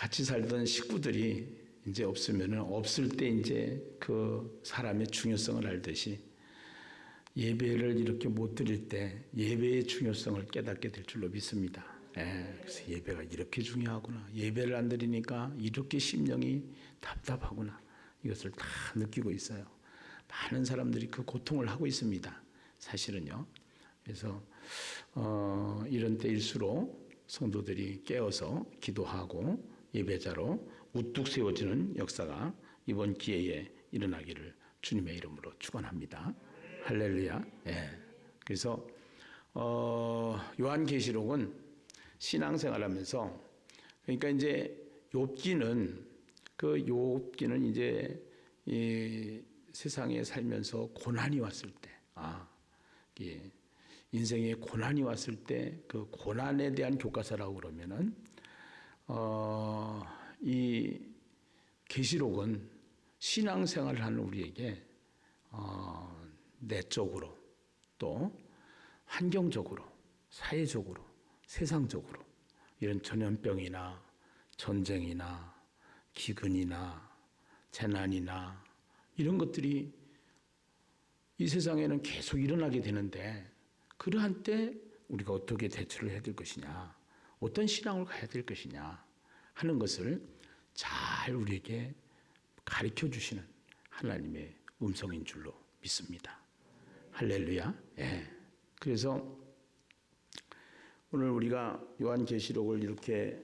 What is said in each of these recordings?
같이 살던 식구들이 이제 없으면은 없을 때 이제 그 사람의 중요성을 알듯이 예배를 이렇게 못 드릴 때 예배의 중요성을 깨닫게 될 줄로 믿습니다. 그래서 예배가 이렇게 중요하구나. 예배를 안 드리니까 이렇게 심령이 답답하구나. 이것을 다 느끼고 있어요. 많은 사람들이 그 고통을 하고 있습니다. 사실은요. 그래서 이런 때일수록 성도들이 깨어서 기도하고 예배자로 우뚝 세워지는 역사가 이번 기회에 일어나기를 주님의 이름으로 축원합니다. 할렐루야. 그래서 요한계시록은 신앙생활하면서 그러니까 이제 욥기는 이제 이 세상에 살면서 고난이 왔을 때, 인생에 고난이 왔을 때 그 고난에 대한 교과서라고 그러면은 이 계시록은 신앙생활을 하는 우리에게 내적으로 또 환경적으로 사회적으로 세상적으로 이런 전염병이나 전쟁이나 기근이나 재난이나 이런 것들이 이 세상에는 계속 일어나게 되는데 그러한 때 우리가 어떻게 대처를 해야 될 것이냐, 어떤 신앙을 가야 될 것이냐 하는 것을 잘 우리에게 가르쳐 주시는 하나님의 음성인 줄로 믿습니다. 할렐루야. 그래서 오늘 우리가 요한계시록을 이렇게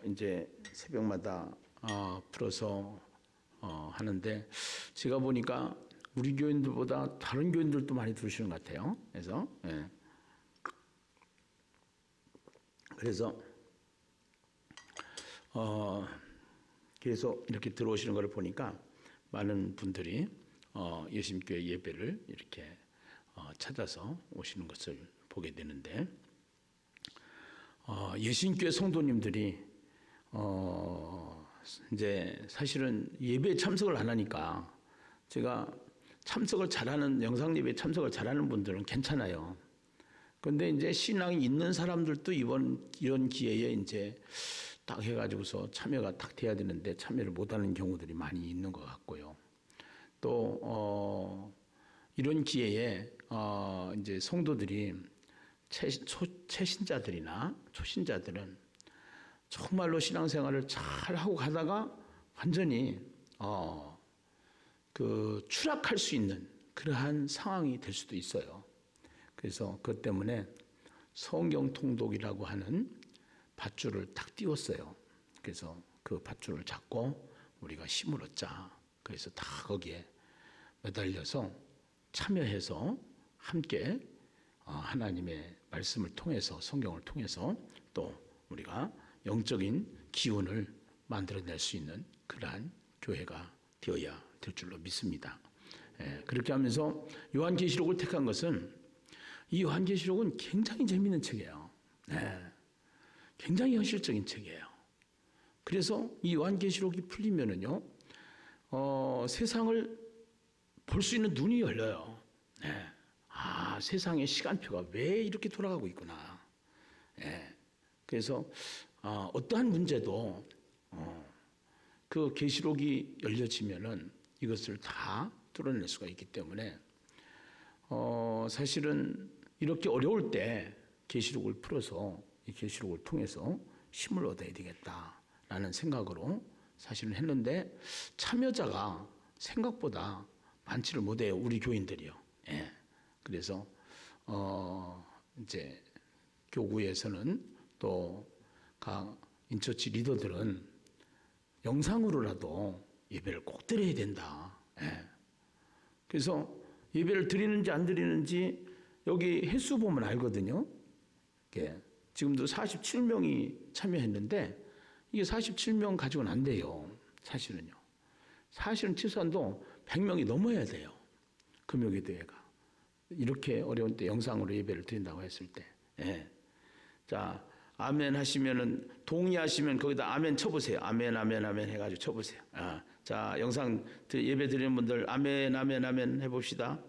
이제 새벽마다 풀어서 하는데 제가 보니까 우리 교인들보다 다른 교인들도 많이 들으시는 것 같아요. 그래서 이렇게 들어오시는 걸 보니까 많은 분들이 예수님교회 예배를 이렇게 찾아서 오시는 것을 보게 되는데 예수님교회 성도님들이 이제 사실은 예배에 참석을 안 하니까 제가 참석을 잘하는 영상 예배에 참석을 잘하는 분들은 괜찮아요. 그런데 이제 신앙이 있는 사람들도 이런 기회에 이제 딱 해가지고서 참여가 딱 돼야 되는데 참여를 못하는 경우들이 많이 있는 것 같고요. 또 이런 기회에 이제 성도들이 최신자들이나 초신자들은 정말로 신앙생활을 잘 하고 가다가 완전히 추락할 수 있는 그러한 상황이 될 수도 있어요. 그래서 그것 때문에 성경 통독이라고 하는 밧줄을 딱 띄웠어요. 그래서 그 밧줄을 잡고 우리가 힘을 얻자. 그래서 다 거기에 매달려서 참여해서 함께 하나님의 말씀을 통해서 성경을 통해서 또 우리가 영적인 기운을 만들어낼 수 있는 그러한 교회가 되어야 될 줄로 믿습니다. 그렇게 하면서 요한계시록을 택한 것은 이 요한계시록은 굉장히 재미있는 책이에요. 굉장히 현실적인 책이에요. 그래서 이 요한계시록이 풀리면은요, 세상을 볼 수 있는 눈이 열려요. 세상의 시간표가 왜 이렇게 돌아가고 있구나. 그래서 어떠한 문제도 그 계시록이 열려지면은 이것을 다 뚫어낼 수가 있기 때문에 사실은 이렇게 어려울 때 계시록을 풀어서 이 계시록을 통해서 힘을 얻어야 되겠다라는 생각으로 사실은 했는데 참여자가 생각보다 많지를 못해요. 우리 교인들이요. 그래서 이제 교구에서는 또 각 인처치 리더들은 영상으로라도 예배를 꼭 드려야 된다. 그래서 예배를 드리는지 안 드리는지 여기 횟수 보면 알거든요. 지금도 47명이 참여했는데 이게 47명 가지고는 안 돼요. 사실은요. 사실은 최소한도 100명이 넘어야 돼요. 금요기도회가. 이렇게 어려운 때 영상으로 예배를 드린다고 했을 때. 자, 아멘 하시면은 동의하시면 거기다 아멘 쳐보세요. 아멘, 아멘, 아멘 해가지고 쳐보세요. 자, 영상 예배 드리는 분들 아멘, 아멘, 아멘 해봅시다.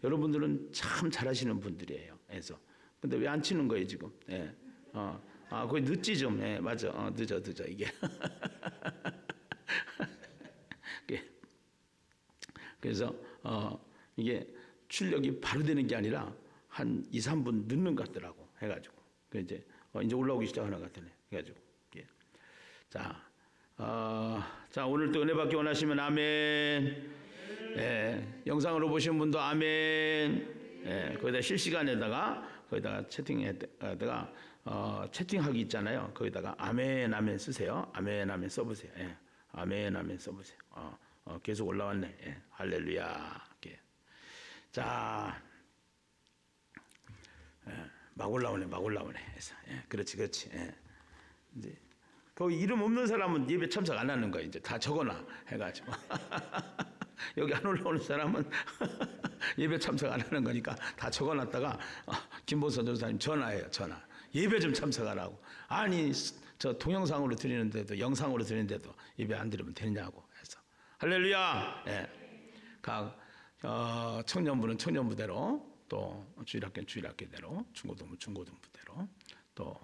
여러분들은 참 잘하시는 분들이에요. 그래서 근데 왜 안 치는 거예요 지금? 거의 늦지 좀. 예, 맞아. 늦어 이게. 그래서 이게 출력이 바로 되는 게 아니라 한 2, 3분 늦는 것 같더라고. 해가지고. 그 이제 올라오기 시작하는 것 같네. 해가지고. 예. 자, 오늘 또 은혜 받기 원하시면 아멘. 예, 영상으로 보신 분도 아멘. 예, 거기다 실시간에다가 거기다가 채팅에다가 채팅하기 있잖아요. 거기다가 아멘 아멘 쓰세요. 아멘 아멘 써보세요. 예, 아멘 아멘 써보세요. 계속 올라왔네. 예, 할렐루야. 예. 자, 막 올라오네. 해서 그렇지. 예. 이제 거기 이름 없는 사람은 예배 참석 안 하는 거야. 이제 다 적어놔 해가지고. 여기 안 올라오는 사람은 예배 참석 안 하는 거니까 다 적어놨다가 김보선 전사님 전화. 예배 좀 참석하라고. 아니 저 동영상으로 드리는데도 영상으로 드리는데도 예배 안 드리면 되냐고 해서 할렐루야. 예. 각 청년부는 청년부대로 또 주일학교는 주일학교대로 중고등부 중고등부대로 또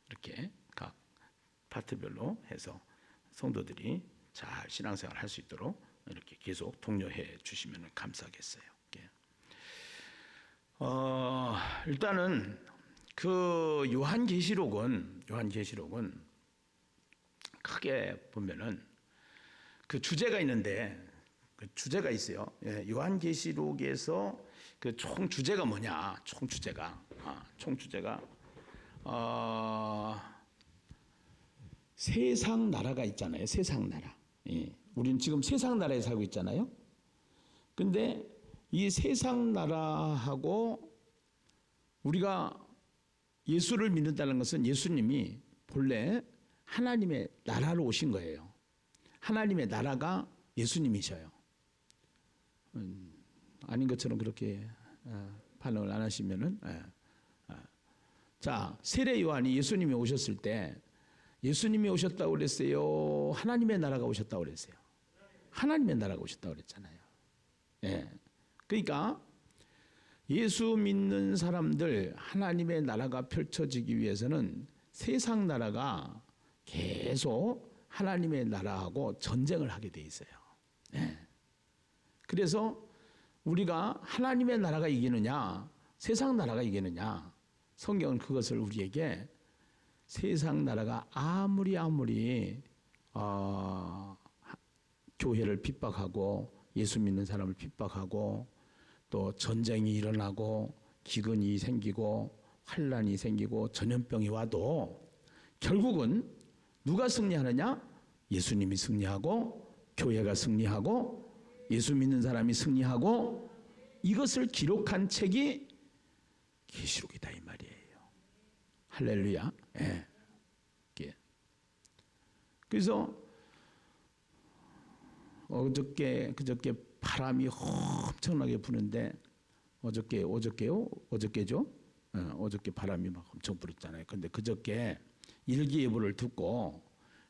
이렇게 각 파트별로 해서 성도들이 잘 신앙생활 할 수 있도록 이렇게 계속 독려해 주시면 감사하겠어요. 예. 일단은 그 요한계시록은 크게 보면은 그 주제가 있는데 그 주제가 있어요. 예, 요한계시록에서 그 총 주제가 뭐냐? 총 주제가 세상 나라가 있잖아요. 세상 나라. 예. 우리는 지금 세상 나라에 살고 있잖아요. 근데 이 세상 나라하고 우리가 예수를 믿는다는 것은 예수님이 본래 하나님의 나라로 오신 거예요. 하나님의 나라가 예수님이셔요. 아닌 것처럼 그렇게 반응을 안 하시면은 자, 세례 요한이 예수님이 오셨을 때 예수님이 오셨다고 그랬어요? 하나님의 나라가 오셨다고 그랬어요? 하나님의 나라가 오셨다고 그랬잖아요. 예. 그러니까 예수 믿는 사람들 하나님의 나라가 펼쳐지기 위해서는 세상 나라가 계속 하나님의 나라하고 전쟁을 하게 돼 있어요. 예. 그래서 우리가 하나님의 나라가 이기느냐 세상 나라가 이기느냐 성경은 그것을 우리에게 세상 나라가 아무리 교회를 핍박하고 예수 믿는 사람을 핍박하고 또 전쟁이 일어나고 기근이 생기고 환란이 생기고 전염병이 와도 결국은 누가 승리하느냐? 예수님이 승리하고 교회가 승리하고 예수 믿는 사람이 승리하고 이것을 기록한 책이 계시록이다 이 말이에요. 할렐루야. 예. 그래서 그저께 바람이 엄청나게 부는데 어저께죠? 어저께 바람이 막 엄청 불었잖아요. 근데 그저께 일기예보를 듣고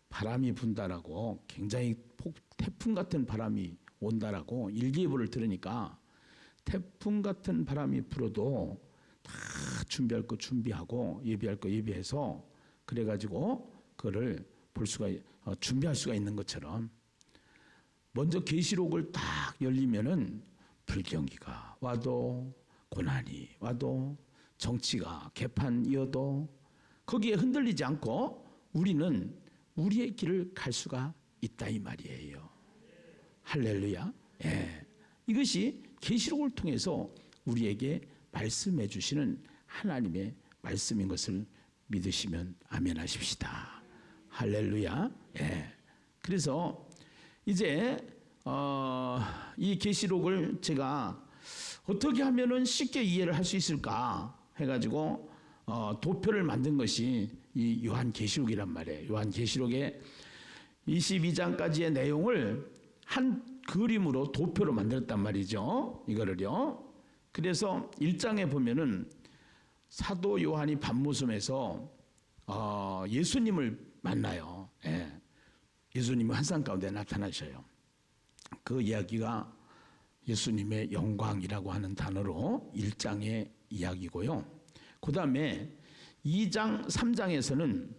바람이 분다라고 굉장히 태풍 같은 바람이 온다라고 일기예보를 들으니까 태풍 같은 바람이 불어도 다 준비할 거 준비하고 예비할 거 예비해서 그래가지고 그거를 준비할 수가 있는 것처럼 먼저 계시록을 딱 열리면은 불경기가 와도 고난이 와도 정치가 개판이어도 거기에 흔들리지 않고 우리는 우리의 길을 갈 수가 있다 이 말이에요. 할렐루야. 예. 이것이 계시록을 통해서 우리에게 말씀해 주시는 하나님의 말씀인 것을 믿으시면 아멘 하십시다. 할렐루야. 예. 그래서 이제 이 계시록을 제가 어떻게 하면은 쉽게 이해를 할 수 있을까 해가지고 도표를 만든 것이 이 요한계시록이란 말이에요. 요한계시록의 22장까지의 내용을 한 그림으로 도표로 만들었단 말이죠. 이거를요. 그래서 1장에 보면은 사도 요한이 밤모섬에서 예수님을 만나요. 예. 예수님이 환상 가운데 나타나셔요. 그 이야기가 예수님의 영광이라고 하는 단어로 1장의 이야기고요. 그 다음에 2장, 3장에서는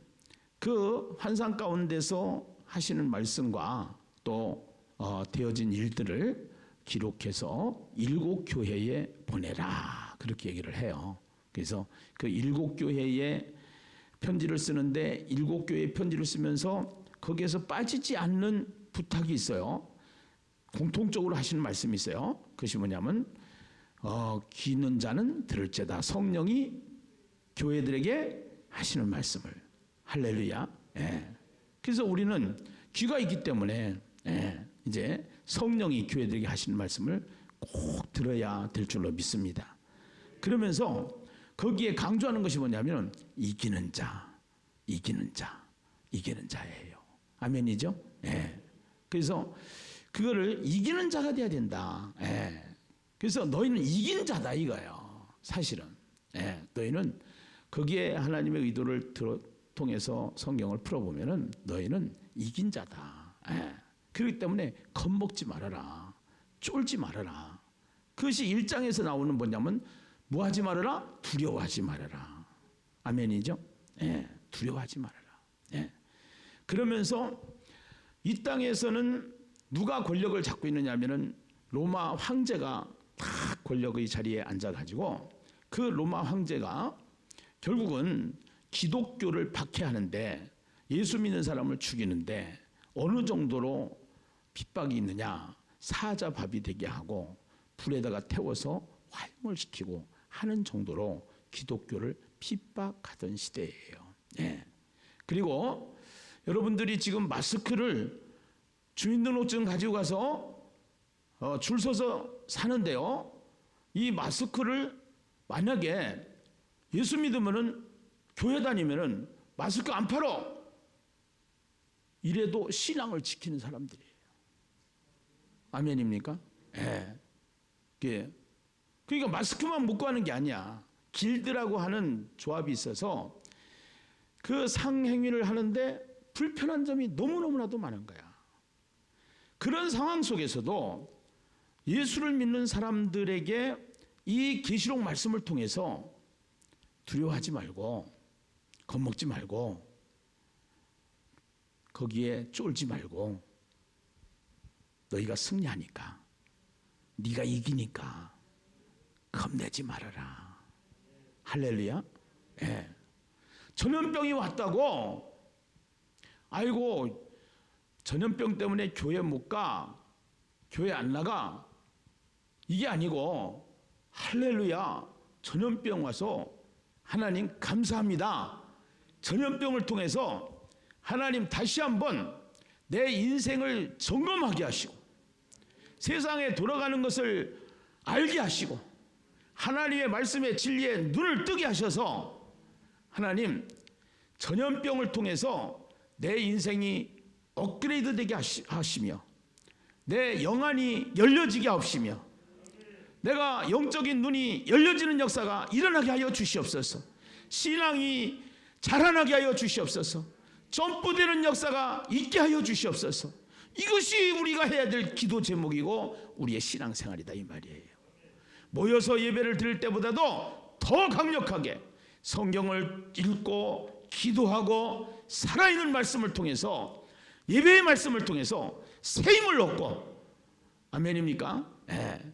그 환상 가운데서 하시는 말씀과 또 되어진 일들을 기록해서 7 교회에 보내라 그렇게 얘기를 해요. 그래서 그 7 교회에 편지를 쓰는데 7 교회에 편지를 쓰면서 거기에서 빠지지 않는 부탁이 있어요. 공통적으로 하시는 말씀이 있어요. 그것이 뭐냐면 귀 있는 자는 들을지어다. 성령이 교회들에게 하시는 말씀을. 할렐루야. 예. 그래서 우리는 귀가 있기 때문에 이제 성령이 교회들에게 하시는 말씀을 꼭 들어야 될 줄로 믿습니다. 그러면서 거기에 강조하는 것이 뭐냐면 이기는 자, 이기는 자, 이기는 자예요. 아멘이죠? 예. 그래서 그거를 이기는 자가 돼야 된다. 예. 그래서 너희는 이긴 자다 이거예요. 사실은. 예. 너희는 거기에 하나님의 의도를 통해서 성경을 풀어보면은 너희는 이긴 자다. 예. 그렇기 때문에 겁먹지 말아라. 쫄지 말아라. 그것이 1장에서 나오는 뭐냐면 뭐하지 말아라? 두려워하지 말아라. 아멘이죠? 예. 두려워하지 말아라. 예. 그러면서 이 땅에서는 누가 권력을 잡고 있느냐면은 로마 황제가 다 권력의 자리에 앉아가지고 그 로마 황제가 결국은 기독교를 박해하는데 예수 믿는 사람을 죽이는데 어느 정도로 핍박이 있느냐. 사자밥이 되게 하고 불에다가 태워서 화형을 시키고 하는 정도로 기독교를 핍박하던 시대예요. 예. 그리고 여러분들이 지금 마스크를 주민등록증 가지고 가서 줄 서서 사는데요. 이 마스크를 만약에 예수 믿으면은 교회 다니면은 마스크 안 팔어. 이래도 신앙을 지키는 사람들이에요. 아멘입니까? 예. 그러니까 마스크만 묶고 하는 게 아니야. 길드라고 하는 조합이 있어서 그 상행위를 하는데 불편한 점이 너무너무나도 많은 거야. 그런 상황 속에서도 예수를 믿는 사람들에게 이 계시록 말씀을 통해서 두려워하지 말고 겁먹지 말고 거기에 쫄지 말고 너희가 승리하니까 네가 이기니까 겁내지 말아라. 할렐루야. 예. 전염병이 왔다고 아이고 전염병 때문에 교회 못 가, 교회 안 나가 이게 아니고 할렐루야. 전염병 와서 하나님 감사합니다. 전염병을 통해서 하나님 다시 한번 내 인생을 점검하게 하시고 세상에 돌아가는 것을 알게 하시고 하나님의 말씀의 진리에 눈을 뜨게 하셔서 하나님 전염병을 통해서 내 인생이 업그레이드 되게 하시며 내 영안이 열려지게 하시며 내가 영적인 눈이 열려지는 역사가 일어나게 하여 주시옵소서. 신앙이 자라나게 하여 주시옵소서. 점프되는 역사가 있게 하여 주시옵소서. 이것이 우리가 해야 될 기도 제목이고 우리의 신앙생활이다 이 말이에요. 모여서 예배를 드릴 때보다도 더 강력하게 성경을 읽고 기도하고 살아있는 말씀을 통해서 예배의 말씀을 통해서 새 힘을 얻고 아멘입니까? 예.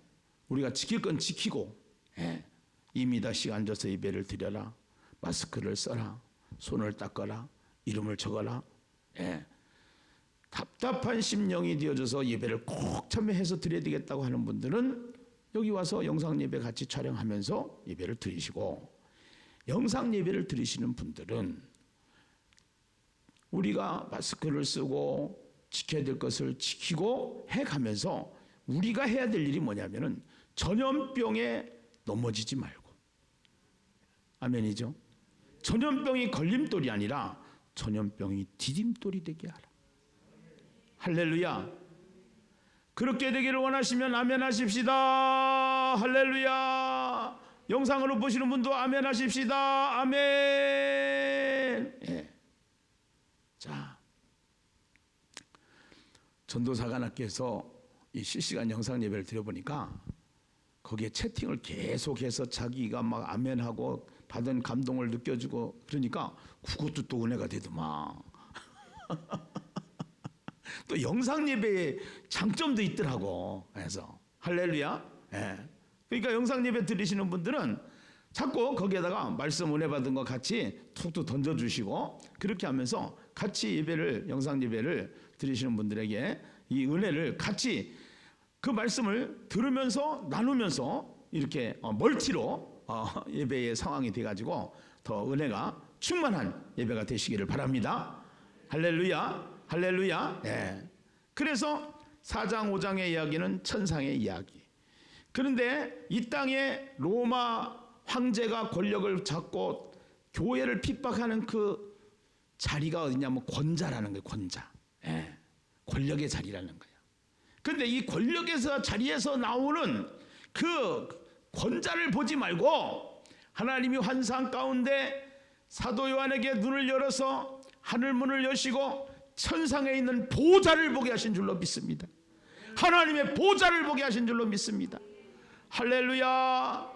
우리가 지킬 건 지키고 이미다씩 앉아서 예배를 드려라. 마스크를 써라. 손을 닦아라. 이름을 적어라. 답답한 심령이 되어져서 예배를 꼭 참여해서 드려야 되겠다고 하는 분들은 여기 와서 영상 예배 같이 촬영하면서 예배를 드리시고 영상 예배를 드리시는 분들은 우리가 마스크를 쓰고 지켜야 될 것을 지키고 해가면서 우리가 해야 될 일이 뭐냐면은 전염병에 넘어지지 말고 아멘이죠. 전염병이 걸림돌이 아니라 전염병이 디딤돌이 되게 하라. 할렐루야. 그렇게 되기를 원하시면 아멘 하십시다. 할렐루야. 영상으로 보시는 분도 아멘 하십시다. 아멘. 예. 자, 전도사관학교에서 이 실시간 영상 예배를 드려보니까 거기에 채팅을 계속해서 자기가 막 아멘하고 받은 감동을 느껴지고 그러니까 그것도 또 은혜가 되더만. 또 영상 예배의 장점도 있더라고. 그래서 할렐루야. 예. 그러니까 영상 예배 드리시는 분들은 자꾸 거기에다가 말씀 은혜 받은 거 같이 툭툭 던져주시고 그렇게 하면서 같이 예배를 영상 예배를 드리시는 분들에게 이 은혜를 같이 그 말씀을 들으면서 나누면서 이렇게 멀티로 예배의 상황이 돼가지고 더 은혜가 충만한 예배가 되시기를 바랍니다. 할렐루야. 할렐루야. 예. 그래서 4장 5장의 이야기는 천상의 이야기. 그런데 이 땅에 로마 황제가 권력을 잡고 교회를 핍박하는 그 자리가 어디냐면 권자라는 거예요. 권자. 예. 권력의 자리라는 거예요. 그런데 이 권력에서 자리에서 나오는 그 권자를 보지 말고 하나님이 환상 가운데 사도 요한에게 눈을 열어서 하늘문을 여시고 천상에 있는 보좌를 보게 하신 줄로 믿습니다. 하나님의 보좌를 보게 하신 줄로 믿습니다. 할렐루야.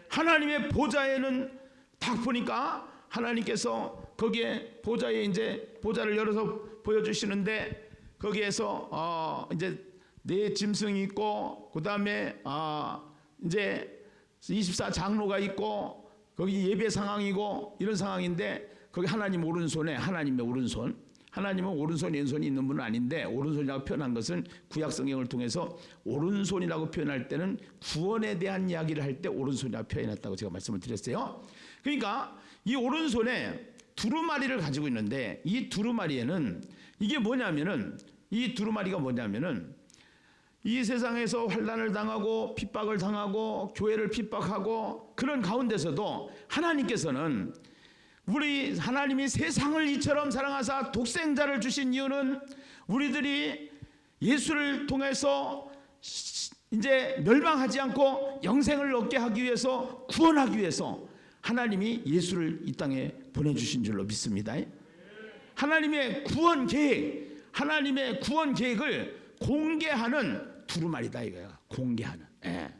하나님의 보좌에는 딱 보니까 하나님께서 거기에 보좌에 이제 보좌를 열어서 보여주시는데 거기에서 이제 네 짐승이 있고 그 다음에 이제 24장로가 있고 거기 예배 상황이고 이런 상황인데 거기 하나님 오른손에 하나님의 오른손. 하나님은 오른손 왼손이 있는 분은 아닌데 오른손이라고 표현한 것은 구약 성경을 통해서 오른손이라고 표현할 때는 구원에 대한 이야기를 할 때 오른손이라고 표현했다고 제가 말씀을 드렸어요. 그러니까 이 오른손에 두루마리를 가지고 있는데 이 두루마리에는 이게 뭐냐면은 이 두루마리가 뭐냐면은 이 세상에서 환난을 당하고 핍박을 당하고 교회를 핍박하고 그런 가운데서도 하나님께서는 우리 하나님이 세상을 이처럼 사랑하사 독생자를 주신 이유는 우리들이 예수를 통해서 이제 멸망하지 않고 영생을 얻게 하기 위해서 구원하기 위해서 하나님이 예수를 이 땅에 보내주신 줄로 믿습니다. 하나님의 구원 계획, 하나님의 구원 계획을 공개하는 두루마리다 이거야. 공개하는. 예.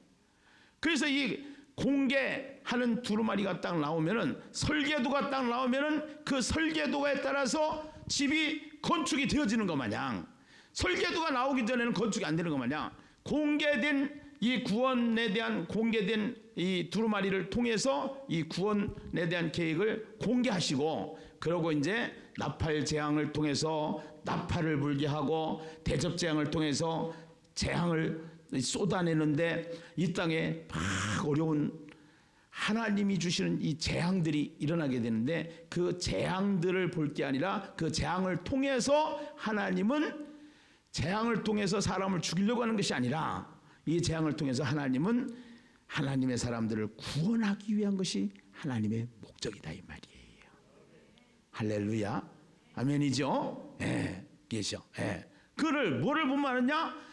그래서 이 공개하는 두루마리가 딱 나오면은 설계도가 딱 나오면은 그 설계도에 따라서 집이 건축이 되어지는 것 마냥 설계도가 나오기 전에는 건축이 안 되는 것 마냥 공개된 이 구원에 대한 공개된 이 두루마리를 통해서 이 구원에 대한 계획을 공개하시고 그러고 이제 나팔 재앙을 통해서 나팔을 불게 하고 대접 재앙을 통해서 재앙을 쏟아내는데 이 땅에 막 어려운 하나님이 주시는 이 재앙들이 일어나게 되는데 그 재앙들을 볼 게 아니라 그 재앙을 통해서 하나님은 재앙을 통해서 사람을 죽이려고 하는 것이 아니라 이 재앙을 통해서 하나님은 하나님의 사람들을 구원하기 위한 것이 하나님의 목적이다 이 말이에요. 할렐루야. 아멘이죠? 예, 계셔. 예. 그를 뭐를 보면 아느냐?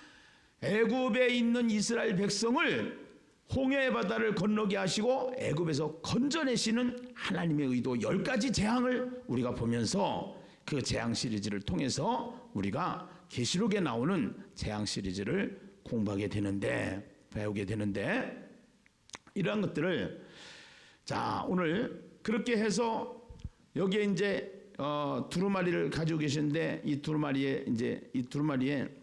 애굽에 있는 이스라엘 백성을 홍해 바다를 건너게 하시고 애굽에서 건져내시는 하나님의 의도 10가지 재앙을 우리가 보면서 그 재앙 시리즈를 통해서 우리가 계시록에 나오는 재앙 시리즈를 공부하게 되는데 배우게 되는데 이러한 것들을 자 오늘 그렇게 해서 여기에 이제 두루마리를 가지고 계시는데 이 두루마리에 이제 이 두루마리에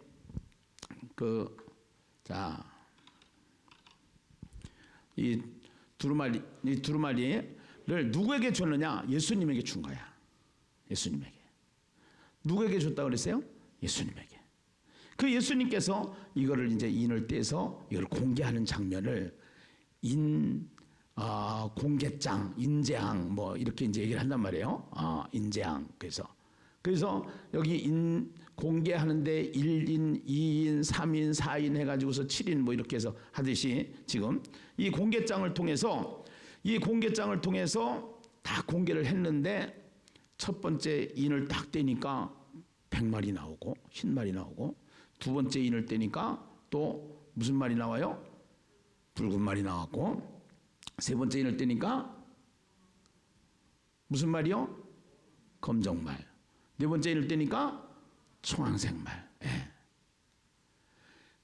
이 두루마리를 누구에게 줬느냐? 예수님에게 준 거야. 예수님에게. 누구에게 줬다고 그랬어요? 예수님에게. 그 예수님께서 이거를 이제 인을 떼서 이걸 공개하는 장면을 공개장, 인재항 뭐 이렇게 이제 얘기를 한단 말이에요. 인재항. 그래서 여기 공개하는데 1인, 2인, 3인, 4인 해가지고서 7인 뭐 이렇게 해서 하듯이 지금 이 공개장을 통해서 다 공개를 했는데 첫 번째 인을 딱 떼니까 100마리 나오고 흰 말이 나오고 두 번째 인을 떼니까 또 무슨 말이 나와요? 붉은 말이 나왔고 세 번째 인을 떼니까 무슨 말이요? 검정말. 네 번째 인을 떼니까 청황색말. 예.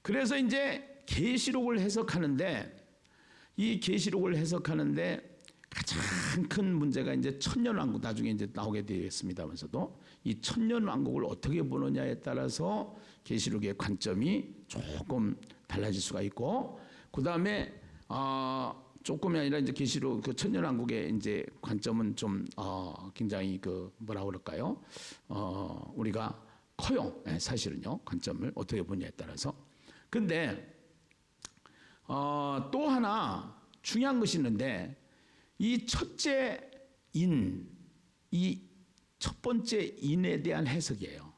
그래서 이제 계시록을 해석하는데 이 계시록을 해석하는데 가장 큰 문제가 이제 천년왕국, 나중에 이제 나오게 되겠습니다면서도 이 천년왕국을 어떻게 보느냐에 따라서 계시록의 관점이 조금 달라질 수가 있고, 그 다음에 조금이 아니라 이제 계시록 그 천년왕국의 이제 관점은 좀 굉장히 그 뭐라 그럴까요? 우리가 커요. 네, 사실은요. 관점을 어떻게 보냐에 따라서. 근데 또 하나 중요한 것이 있는데, 이 첫째 인, 이 첫 번째 인에 대한 해석이에요.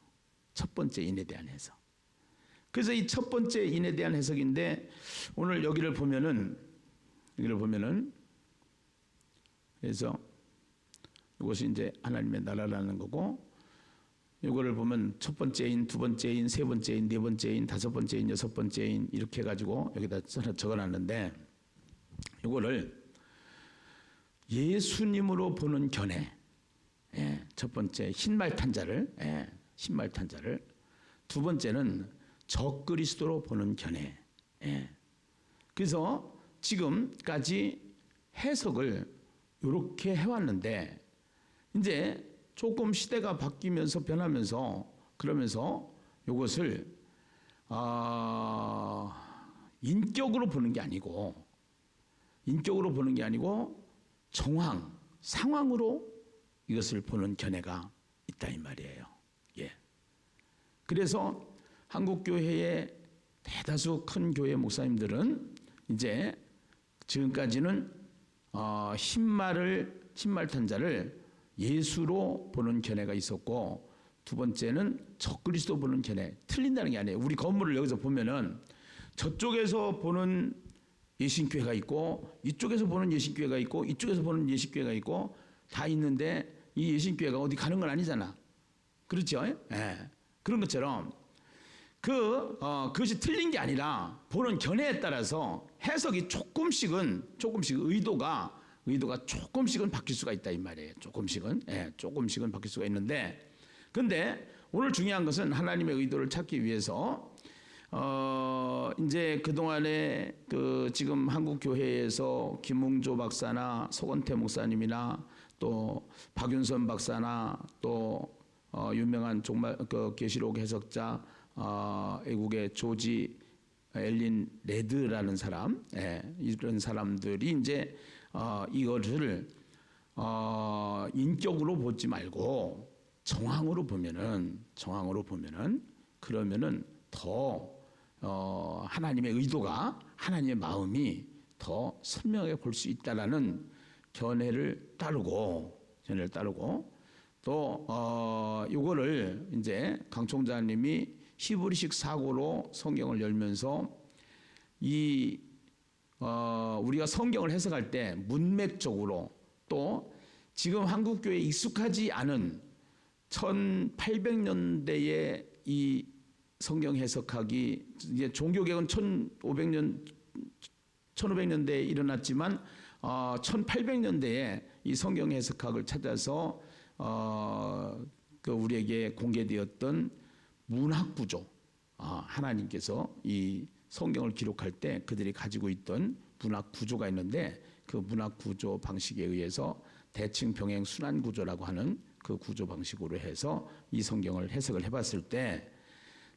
첫 번째 인에 대한 해석. 그래서 이 첫 번째 인에 대한 해석인데, 오늘 여기를 보면은 그래서 이것이 이제 하나님의 나라라는 거고, 이거를 보면 첫 번째 인, 두 번째 인, 세 번째 인, 네 번째 인, 다섯 번째 인, 여섯 번째 인 이렇게 해가지고 여기다 적어놨는데, 이거를 예수님으로 보는 견해, 첫 번째 흰말 탄자를, 흰말 탄자를, 두 번째는 적그리스도로 보는 견해. 그래서 지금까지 해석을 이렇게 해왔는데, 이제 조금 시대가 바뀌면서 변하면서 그러면서 이것을 인격으로 보는 게 아니고 정황, 상황으로 이것을 보는 견해가 있다 이 말이에요. 예. 그래서 한국 교회의 대다수 큰 교회 목사님들은 이제 지금까지는 흰말 탄자를 예수로 보는 견해가 있었고, 두 번째는 적그리스도 보는 견해. 틀린다는 게 아니에요. 우리 건물을 여기서 보면은 저쪽에서 보는 예신교회가 있고, 이쪽에서 보는 예신교회가 있고, 이쪽에서 보는 예신교회가 있고, 다 있는데 이 예신교회가 어디 가는 건 아니잖아. 그렇죠? 예. 그런 것처럼 그것이 틀린 게 아니라 보는 견해에 따라서 해석이 조금씩은 의도가 조금씩은 바뀔 수가 있다 이 말이에요. 조금씩은 바뀔 수가 있는데, 근데 오늘 중요한 것은 하나님의 의도를 찾기 위해서 이제 그동안에 지금 한국 교회에서 김웅조 박사나 서건태 목사님이나 또 박윤선 박사나 또 유명한 정말 계시록 해석자 외국의 조지 엘린 레드라는 사람, 이런 사람들이 이제 이것을 인격으로 보지 말고 정황으로 보면은 그러면은 더 하나님의 의도가, 하나님의 마음이 더 선명하게 볼 수 있다라는 견해를 따르고 또 이거를 이제 강 총장님이 히브리식 사고로 성경을 열면서 우리가 성경을 해석할 때 문맥적으로, 또 지금 한국 교회에 익숙하지 않은 1800년대에 이 성경 해석하기, 이제 종교개혁은 1500년대에 일어났지만 1800년대에 이 성경 해석학을 찾아서 우리에게 공개되었던 문학 구조, 하나님께서 이 성경을 기록할 때 그들이 가지고 있던 문학 구조가 있는데, 그 문학 구조 방식에 의해서 대칭 병행 순환 구조라고 하는 그 구조 방식으로 해서 이 성경을 해석을 해봤을 때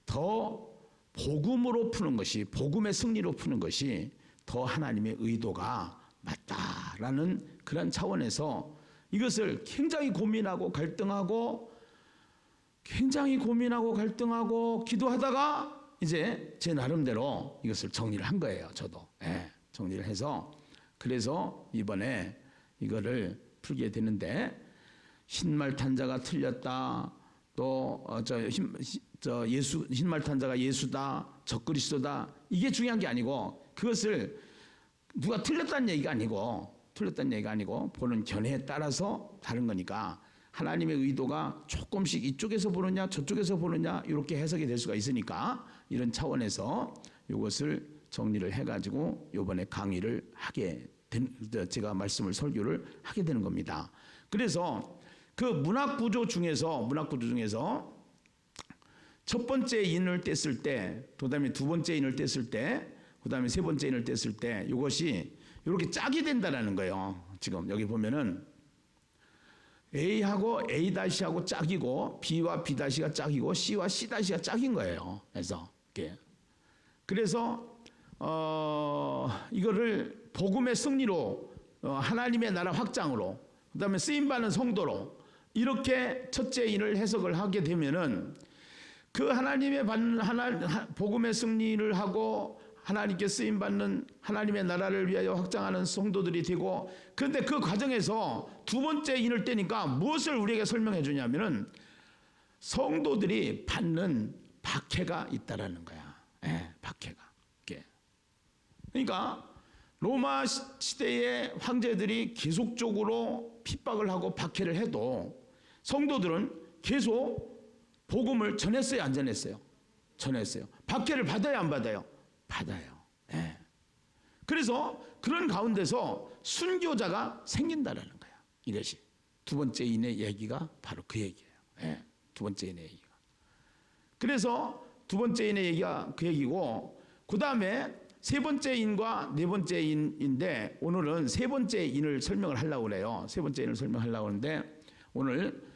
더 복음으로 푸는 것이, 복음의 승리로 푸는 것이 더 하나님의 의도가 맞다라는 그런 차원에서 이것을 굉장히 고민하고 갈등하고 기도하다가 이제 제 나름대로 이것을 정리를 한 거예요. 저도 정리를 해서, 그래서 이번에 이거를 풀게 되는데, 흰말 탄자가 틀렸다, 또 흰말 탄자가 예수다, 적그리스도다, 이게 중요한 게 아니고, 그것을 누가 틀렸다는 얘기가 아니고 보는 견해에 따라서 다른 거니까, 하나님의 의도가 조금씩 이쪽에서 보느냐 저쪽에서 보느냐 이렇게 해석이 될 수가 있으니까, 이런 차원에서 이것을 정리를 해가지고 이번에 강의를 제가 설교를 하게 되는 겁니다. 그래서 그 문학 구조 중에서 첫 번째 인을 뗐을 때, 그다음에 두 번째 인을 뗐을 때, 그다음에 세 번째 인을 뗐을 때 이것이 이렇게 짝이 된다라는 거예요. 지금 여기 보면은 A하고 A-하고 짝이고 B와 B-가 짝이고 C와 C-가 짝인 거예요. 그래서 이거를 복음의 승리로 하나님의 나라 확장으로 그다음에 쓰임받는 성도로 이렇게 첫째 인을 해석을 하게 되면은 그 하나님의 받는 복음의 승리를 하고 하나님께 쓰임받는 하나님의 나라를 위하여 확장하는 성도들이 되고, 그런데 그 과정에서 두 번째 인을 떼니까 무엇을 우리에게 설명해 주냐면은 성도들이 받는 박해가 있다라는 거야. 박해가. 그러니까 로마 시대의 황제들이 계속적으로 핍박을 하고 박해를 해도 성도들은 계속 복음을 전했어요, 안 전했어요? 전했어요. 박해를 받아야 안 받아요? 받아요. 그래서 그런 가운데서 순교자가 생긴다라는 거야. 이것이 두 번째 인의 얘기가 바로 그 얘기예요. 두 번째 인의 얘기가. 그래서 두 번째 인의 얘기가 그 얘기고, 그 다음에 세 번째 인과 네 번째 인인데 오늘은 세 번째 인을 설명을 하려고 그래요. 세 번째 인을 설명하려고 하는데 오늘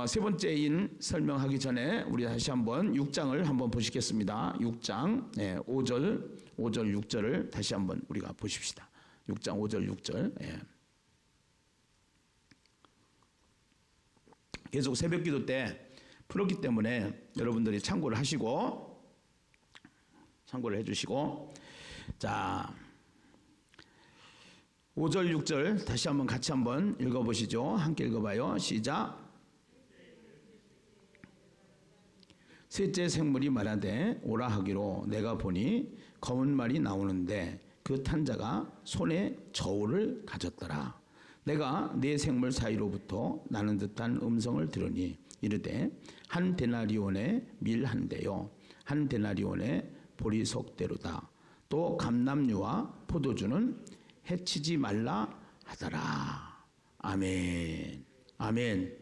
세 번째 인 설명하기 전에 우리 다시 한번 6장을 한번 보시겠습니다. 6장 5절 6절을 다시 한번 우리가 보십시다. 6장 5절 6절. 계속 새벽기도 때 풀었기 때문에 여러분들이 참고를 해주시고, 자 5절 6절 다시 한번 같이 한번 읽어보시죠. 함께 읽어봐요. 시작. 셋째 생물이 말하되 오라 하기로 내가 보니 검은 말이 나오는데 그 탄 자가 손에 저울을 가졌더라. 내가 네 생물 사이로부터 나는 듯한 음성을 들으니 이르되 한 데나리온의 밀 한 대요 한 데나리온의 보리석대로다. 또 감람류와 포도주는 해치지 말라 하더라. 아멘. 아멘.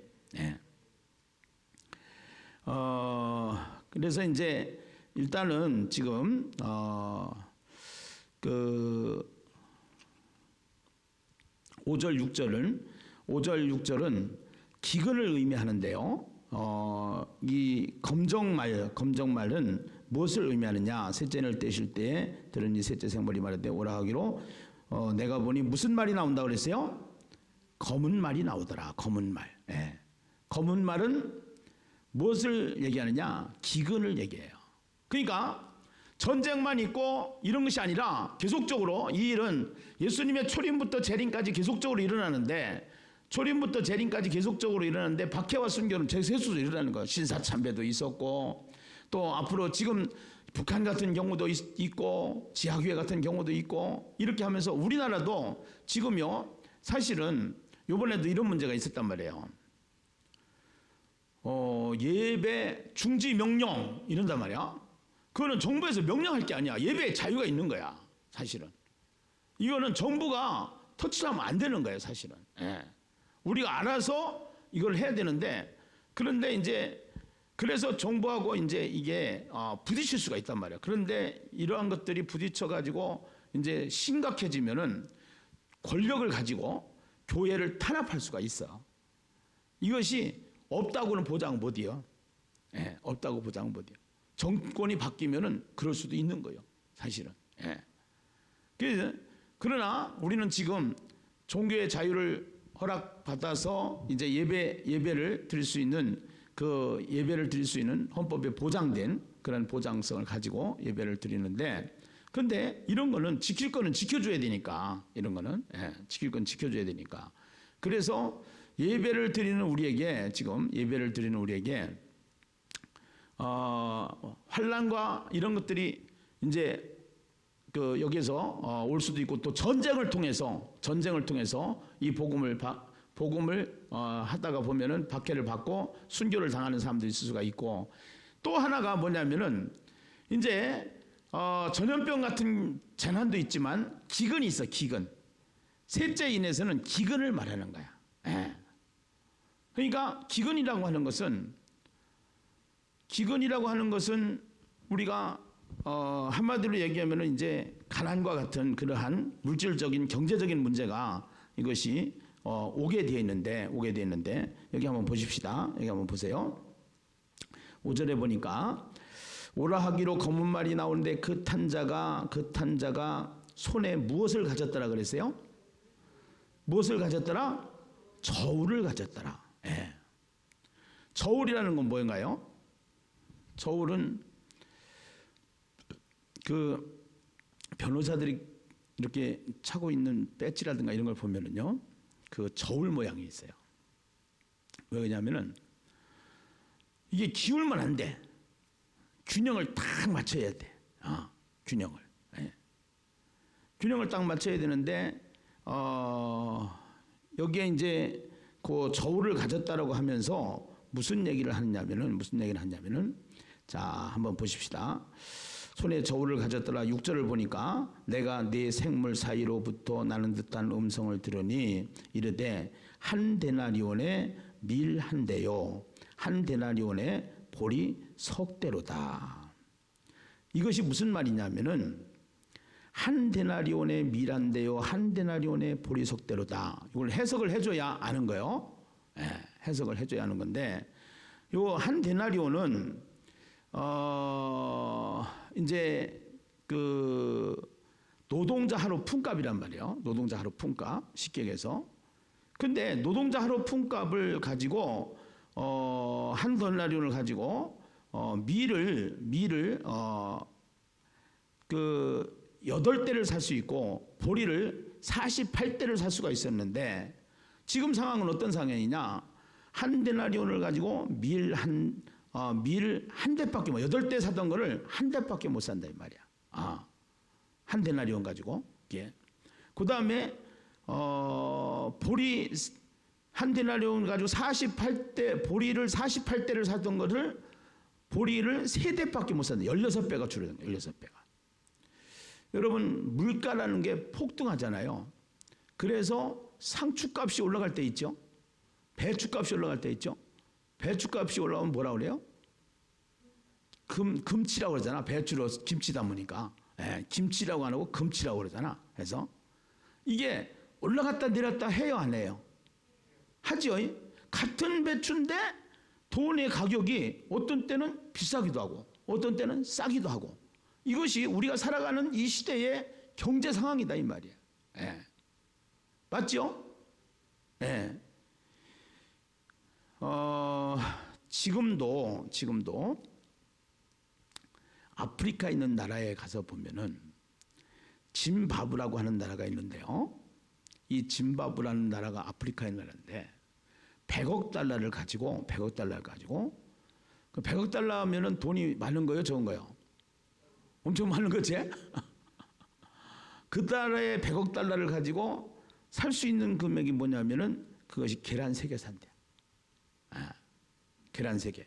그래서 이제 일단은 지금 그 5절 6절은 기근을 의미하는데요. 이 검정말은 무엇을 의미하느냐? 셋째를 떼실 때에 들으니 셋째 생물이 말하되 오라 하기로 내가 보니 무슨 말이 나온다고 그랬어요? 검은 말이 나오더라. 검은 말. 검은 말은 무엇을 얘기하느냐? 기근을 얘기해요. 그러니까 전쟁만 있고 이런 것이 아니라 계속적으로 이 일은 예수님의 초림부터 재림까지 계속적으로 일어나는데, 초림부터 재림까지 계속적으로 일어나는데 박해와 순교는 세수도 일어나는 거예요. 신사참배도 있었고, 또 앞으로 지금 북한 같은 경우도 있고 지하교회 같은 경우도 있고, 이렇게 하면서 우리나라도 지금요 사실은 이번에도 이런 문제가 있었단 말이에요. 예배 중지 명령 이런단 말이야. 그거는 정부에서 명령할 게 아니야. 예배에 자유가 있는 거야. 사실은 이거는 정부가 터치하면 안 되는 거예요. 사실은 우리가 알아서 이걸 해야 되는데, 그런데 이제 그래서 정부하고 이제 이게 부딪힐 수가 있단 말이야. 그런데 이러한 것들이 부딪혀 가지고 이제 심각해지면은 권력을 가지고 교회를 탄압할 수가 있어. 이것이 없다고는 보장 못해요. 없다고 보장 못해요. 정권이 바뀌면은 그럴 수도 있는 거예요. 사실은. 그러나 우리는 지금 종교의 자유를 허락받아서 이제 예배를 드릴 수 있는 헌법에 보장된 그런 보장성을 가지고 예배를 드리는데, 그런데 이런 거는 지킬 거는 지켜줘야 되니까, 이런 거는 지킬 건 지켜줘야 되니까. 그래서 예배를 드리는 우리에게 환난과 이런 것들이 이제 여기서 올 수도 있고, 또 전쟁을 통해서 이 복음을 하다가 보면은 박해를 받고 순교를 당하는 사람들이 있을 수가 있고, 또 하나가 뭐냐면은 이제 전염병 같은 재난도 있지만 기근이 있어. 기근. 셋째 인에서는 기근을 말하는 거야. 그러니까 기근이라고 하는 것은 우리가 한마디로 얘기하면은 이제 가난과 같은 그러한 물질적인 경제적인 문제가 이것이 오게 되어 있는데 여기 한번 보십시다. 여기 한번 보세요. 5절에 보니까 오라 하기로 검은 말이 나오는데 그 탄 자가 손에 무엇을 가졌더라 그랬어요? 무엇을 가졌더라? 저울을 가졌더라. 예. 저울이라는 건 뭔가요? 저울은 그 변호사들이 이렇게 차고 있는 배지라든가 이런 걸 보면은요, 그 저울 모양이 있어요. 왜 그러냐면은 이게 기울면 안 돼. 균형을 딱 맞춰야 돼. 균형을. 예. 균형을 딱 맞춰야 되는데 여기에 이제 그 저울을 가졌다라고 하면서 무슨 얘기를 하냐면은 자, 한번 보십시다. 손에 저울을 가졌더라. 6절을 보니까 내가 네 생물 사이로부터 나는 듯한 음성을 들으니 이르되 한 데나리온에 밀 한 대요 한 데나리온에 보리 석 대로다. 이것이 무슨 말이냐면은 한 데나리온에 밀 한 대요 한 데나리온에 보리 석 대로다. 이걸 해석을 해줘야 아는 거예요. 예, 해석을 해줘야 하는 건데 요 한 데나리온은 이제 그 노동자 하루 품값이란 말이에요. 노동자 하루 품값 쉽게 얘기해서. 근데 노동자 하루 품값을 가지고 한 데나리온을 가지고 밀을 그 8대를 살 수 있고 보리를 48대를 살 수가 있었는데 지금 상황은 어떤 상황이냐? 한 데나리온을 가지고 밀 한 대밖에 못 8대 사던 거를 한 대밖에 못 산다 이 말이야. 한 데나리온 가지고. 예. 그다음에 보리 한 데나리온 가지고 48대 보리를 48대를 사던 거를 보리를 3대밖에 못 산다. 16배가 줄어든 거예요. 16배가. 여러분 물가라는 게 폭등하잖아요. 그래서 상추값이 올라갈 때 있죠. 배추값이 올라갈 때 있죠. 배추값이 올라오면 뭐라 그래요? 금치라고 그러잖아. 배추로 김치 담으니까. 예, 김치라고 안 하고 금치라고 그러잖아. 그래서 이게 올라갔다 내렸다 해요, 안 해요? 하죠. 같은 배추인데 돈의 가격이 어떤 때는 비싸기도 하고 어떤 때는 싸기도 하고 이것이 우리가 살아가는 이 시대의 경제 상황이다 이 말이에요. 예. 맞죠? 예. 지금도 아프리카에 있는 나라에 가서 보면은 짐바브라고 하는 나라가 있는데요. 이 짐바브라는 나라가 아프리카의 나라인데 100억 달러를 가지고 그 100억 달러면은 돈이 많은 거예요, 적은 거예요? 엄청 많은 거지? 그 나라의 100억 달러를 가지고 살 수 있는 금액이 뭐냐면은 그것이 계란 3개 산대. 계란 3개.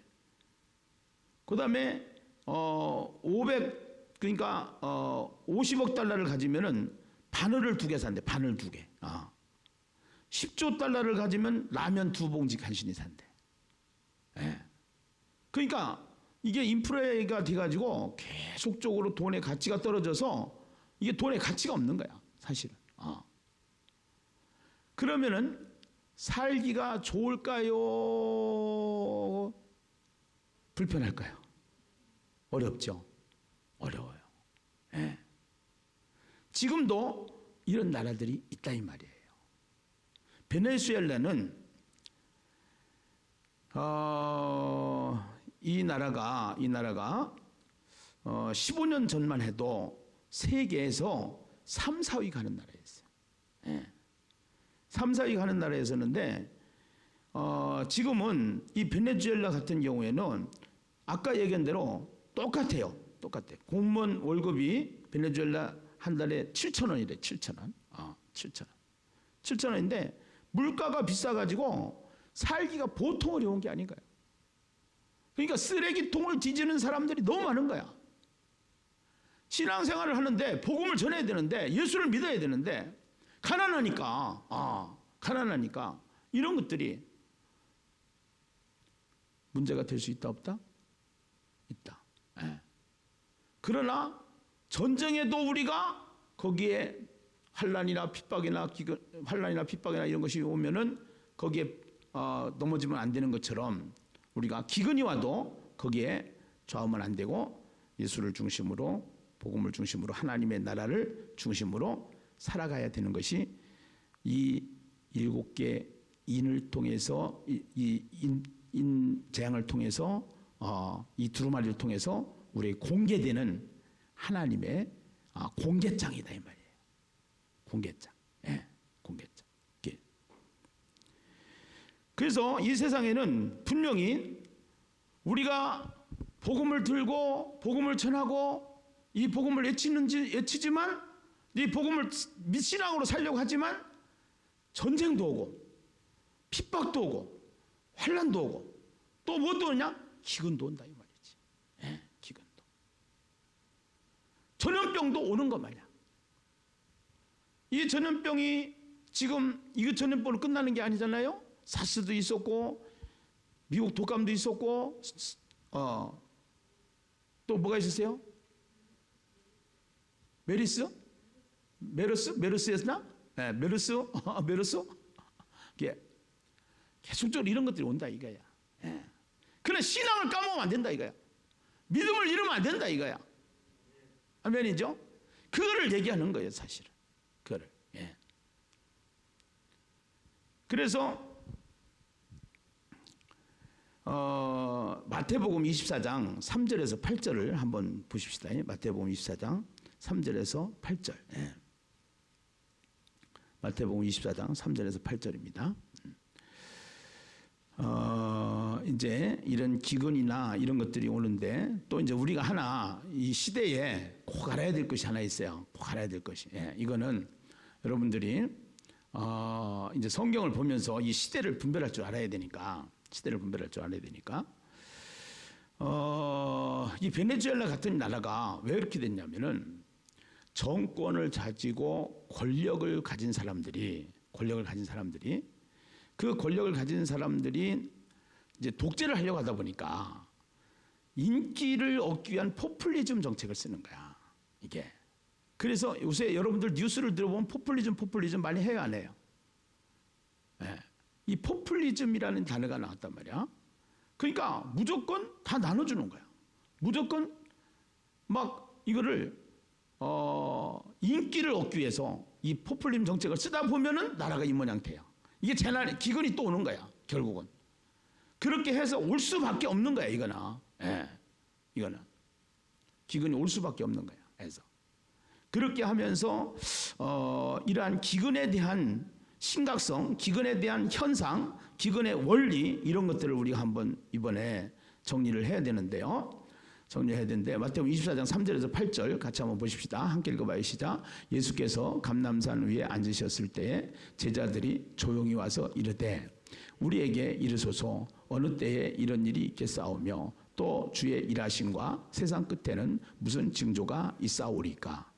그다음에 50억 달러를 가지면은 바늘을 2개 산대. 바늘 2개. 10조 달러를 가지면 라면 2봉지 간신히 산대. 예. 그러니까 이게 인플레가 돼가지고 계속적으로 돈의 가치가 떨어져서 이게 돈의 가치가 없는 거야, 사실은. 그러면은 살기가 좋을까요? 불편할까요? 어렵죠. 어려워요. 예. 지금도 이런 나라들이 있다 이 말이에요. 베네수엘라는 이 나라가 15년 전만 해도 세계에서 3, 4위 가는 나라였어요. 예. 3, 4위 가는 나라였었는데 지금은 이 베네수엘라 같은 경우에는 아까 얘기한 대로 똑같아요. 공무원 월급이 베네수엘라 한 달에 7,000원이래. 7,000원. 7,000원인데 물가가 비싸가지고 살기가 보통 어려운 게 아닌 거예요. 그러니까 쓰레기통을 뒤지는 사람들이 너무 많은 거야. 신앙생활을 하는데 복음을 전해야 되는데 예수를 믿어야 되는데 가난하니까 이런 것들이 문제가 될 수 있다 없다? 있다. 예. 그러나 전쟁에도 우리가 거기에 환난이나 핍박이나 이런 것이 오면은 거기에 넘어지면 안 되는 것처럼 우리가 기근이 와도 거기에 좌우면 안 되고 예수를 중심으로 복음을 중심으로 하나님의 나라를 중심으로 살아가야 되는 것이 이 7개 인을 통해서 재앙을 통해서 이 두루마리를 통해서 우리에게 공개되는 하나님의 공개장이다 이 말이에요. 공개장. 예, 공개장. 예. 그래서 이 세상에는 분명히 우리가 복음을 들고 복음을 전하고 이 복음을 외치지만 이 복음을 신앙으로 살려고 하지만 전쟁도 오고 핍박도 오고 환난도 오고 또 무엇도 오냐? 기근도 온다 이 말이지. 예, 기근도. 전염병도 오는 것 마냥. 이 전염병이 지금 이 전염병으로 끝나는 게 아니잖아요. 사스도 있었고 미국 독감도 있었고 또 뭐가 있었어요? 메르스였나? 네, 메르스. 계속적으로 이런 것들이 온다 이거야. 예. 그래 신앙을 까먹으면 안 된다 이거야. 믿음을 잃으면 안 된다 이거야. 아멘이죠? 그거를 얘기하는 거예요 사실은. 그거를. 예. 그래서 마태복음 24장 3절에서 8절을 한번 보십시다. 마태복음 24장 3절에서 8절. 예. 마태복음 24장 3절에서 8절입니다. 이제 이런 기근이나 이런 것들이 오는데 또 이제 우리가 하나 이 시대에 꼭 알아야 될 것이 하나 있어요. 꼭 알아야 될 것이. 예. 이거는 여러분들이 이제 성경을 보면서 이 시대를 분별할 줄 알아야 되니까. 이 베네수엘라 같은 나라가 왜 이렇게 됐냐면은 정권을 가지고 권력을 가진 사람들이 그 권력을 가진 사람들이 이제 독재를 하려고 하다 보니까 인기를 얻기 위한 포퓰리즘 정책을 쓰는 거야 이게. 그래서 요새 여러분들 뉴스를 들어보면 포퓰리즘 많이 해요 안 해요? 네. 이 포퓰리즘이라는 단어가 나왔단 말이야. 그러니까 무조건 다 나눠주는 거야. 무조건 막 이거를 인기를 얻기 위해서 이 포퓰리즘 정책을 쓰다 보면은 나라가 이 모양태야. 이게 재난, 기근이 또 오는 거야. 결국은 그렇게 해서 올 수밖에 없는 거야. 이거는 기근이 올 수밖에 없는 거야. 그래서 그렇게 하면서 이러한 기근에 대한 심각성, 기근에 대한 현상, 기근의 원리 이런 것들을 우리가 한번 이번에 정리를 해야 되는데요. 마태복음 24장 3절에서 8절 같이 한번 보십시다. 함께 읽어봐요. 시작. 예수께서 감람산 위에 앉으셨을 때에 제자들이 조용히 와서 이르되 우리에게 이르소서 어느 때에 이런 일이 있겠사오며 또 주의 일하심과 세상 끝에는 무슨 징조가 있사오리까.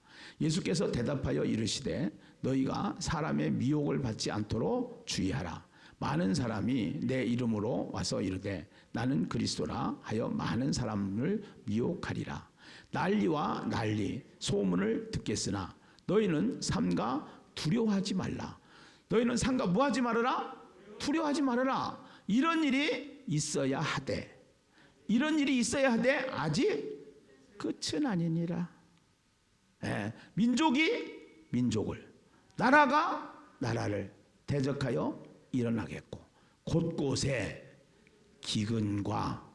예수께서 대답하여 이르시되 너희가 사람의 미혹을 받지 않도록 주의하라. 많은 사람이 내 이름으로 와서 이르되 나는 그리스도라 하여 많은 사람을 미혹하리라. 난리와 난리 소문을 듣겠으나 너희는 삼가 두려워하지 말라. 너희는 삼가 뭐하지 말아라? 두려워하지 말아라. 이런 일이 있어야 하되 아직 끝은 아니니라. 민족이 민족을 나라가 나라를 대적하여 일어나겠고 곳곳에 기근과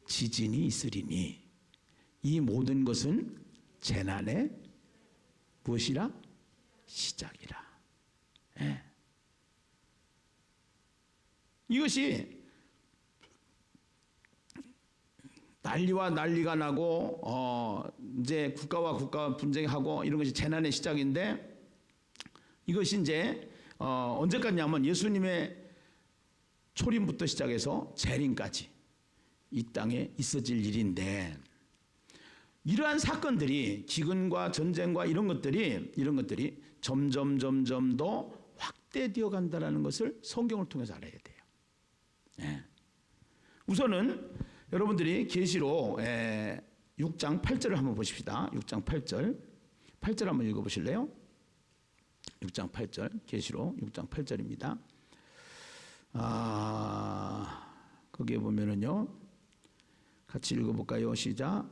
지진이 있으리니 이 모든 것은 재난의 무엇이라? 시작이라. 이것이 난리와 난리가 나고 이제 국가와 국가 분쟁하고 이런 것이 재난의 시작인데 이것이 이제 언제까지냐면 예수님의 초림부터 시작해서 재림까지 이 땅에 있어질 일인데 이러한 사건들이 기근과 전쟁과 이런 것들이 점점 더 확대되어 간다는 것을 성경을 통해서 알아야 돼요. 우선은 여러분들이 계시록 6장 8절을 한번 보십시다. 6장 8절 한번 읽어보실래요? 6장 8절, 계시록 6장 8절입니다. 거기에 보면은요, 같이 읽어볼까요? 시작.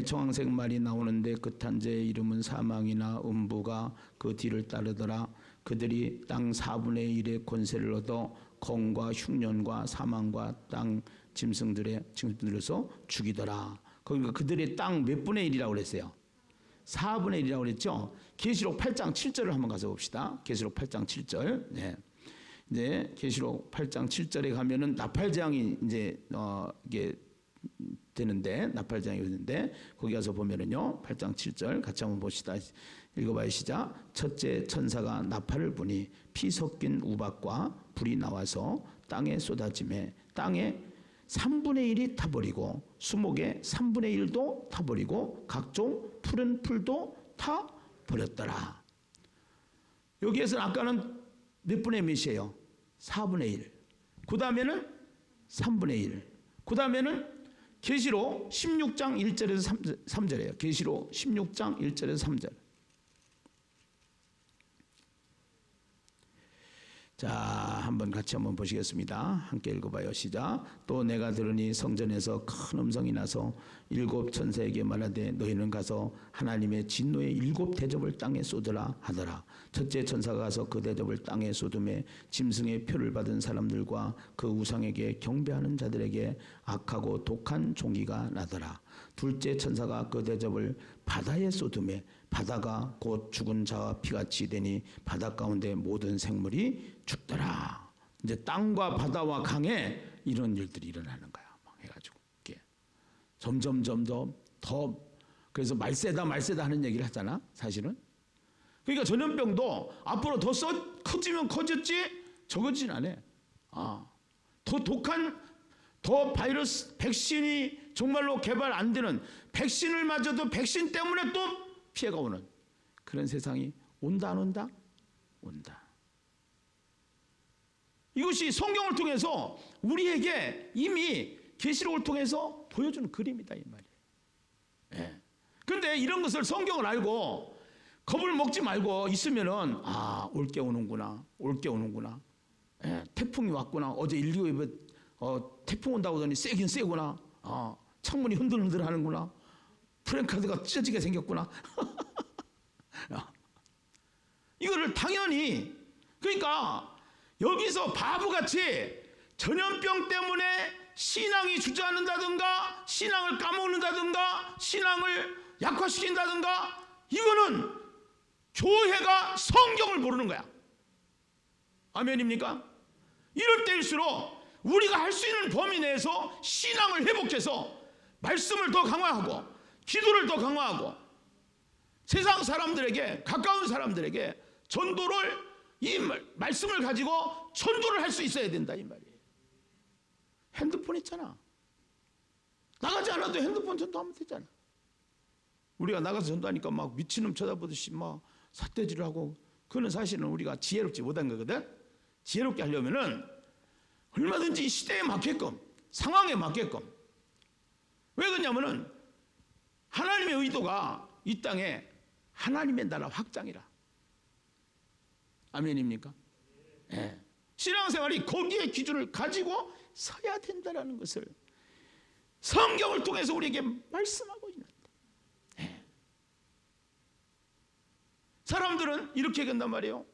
청황색 말이 나오는데 그 탄자의 이름은 사망이나 음부가 그 뒤를 따르더라. 그들이 땅 4분의 1의 권세를 얻어 검과 흉년과 사망과 땅 짐승들에서 죽이더라. 그러니까 그들의 땅 몇 분의 1이라고 그랬어요? 4분의 1이라고 그랬죠? 계시록 8장 7절을 한번 가서 봅시다. 계시록 8장 7절. 네. 이제 계시록 8장 7절에 가면은 나팔재앙이 이제 이게 되는데, 나팔재앙이 되는데, 거기 가서 보면은요, 8장 7절 같이 한번 봅시다. 읽어봐요. 시작. 첫째 천사가 나팔을 부니 피 섞인 우박과 불이 나와서 땅에 쏟아지매 땅에 3분의 1이 타버리고 수목의 3분의 1도 타버리고 각종 푸른 풀도 타버렸더라. 여기에서는 아까는 몇 분의 몇이에요? 4분의 1. 그 다음에는 3분의 1. 그 다음에는 계시록 16장 1절에서 3절이에요. 계시록 16장 1절에서 3절. 자, 한번 같이 한번 보시겠습니다. 함께 읽어봐요. 시작. 또 내가 들으니 성전에서 큰 음성이 나서 7 천사에게 말하되 너희는 가서 하나님의 진노의 7 대접을 땅에 쏟으라 하더라. 첫째 천사가 가서 그 대접을 땅에 쏟음에 짐승의 표를 받은 사람들과 그 우상에게 경배하는 자들에게 악하고 독한 종기가 나더라. 둘째 천사가 그 대접을 바다에 쏟음에 바다가 곧 죽은 자와 피같이 되니 바다 가운데 모든 생물이 죽더라. 이제 땅과 바다와 강에 이런 일들이 일어나는 거야. 막 해가지고 이게 점점 더 그래서 말세다 하는 얘기를 하잖아. 사실은. 그러니까 전염병도 앞으로 더 커지면 커졌지 적어지진 않아. 더 독한 더 바이러스 백신이 정말로 개발 안 되는 백신을 맞아도 백신 때문에 또 피해가 오는 그런 세상이 온다 안 온다? 온다. 이것이 성경을 통해서 우리에게 이미 계시록을 통해서 보여주는 그림이다 이 말이에요. 그런데 이런 것을 성경을 알고 겁을 먹지 말고 있으면은 올 게 오는구나. 태풍이 왔구나. 어제 119에 태풍 온다고 하더니 세긴 세구나. 창문이 흔들흔들 하는구나. 프랭카드가 찢어지게 생겼구나. 이거를 당연히 그러니까 여기서 바보같이 전염병 때문에 신앙이 주저앉는다든가 신앙을 까먹는다든가 신앙을 약화시킨다든가 이거는 교회가 성경을 모르는 거야. 아멘입니까? 이럴 때일수록 우리가 할 수 있는 범위 내에서 신앙을 회복해서 말씀을 더 강화하고 기도를 더 강화하고 세상 사람들에게 가까운 사람들에게 전도를 이 말씀을 가지고 전도를 할 수 있어야 된다 이 말이에요. 핸드폰 있잖아. 나가지 않아도 핸드폰 전도하면 되잖아. 우리가 나가서 전도하니까 막 미친놈 쳐다보듯이 막 삿대질을 하고 그거는 사실은 우리가 지혜롭지 못한 거거든. 지혜롭게 하려면은 얼마든지 시대에 맞게끔 상황에 맞게끔 왜 그러냐면은 하나님의 의도가 이 땅에 하나님의 나라 확장이라. 아멘입니까? 예. 신앙생활이 거기에 기준을 가지고 서야 된다는 것을 성경을 통해서 우리에게 말씀하고 있는데 사람들은 이렇게 얘기한단 말이에요.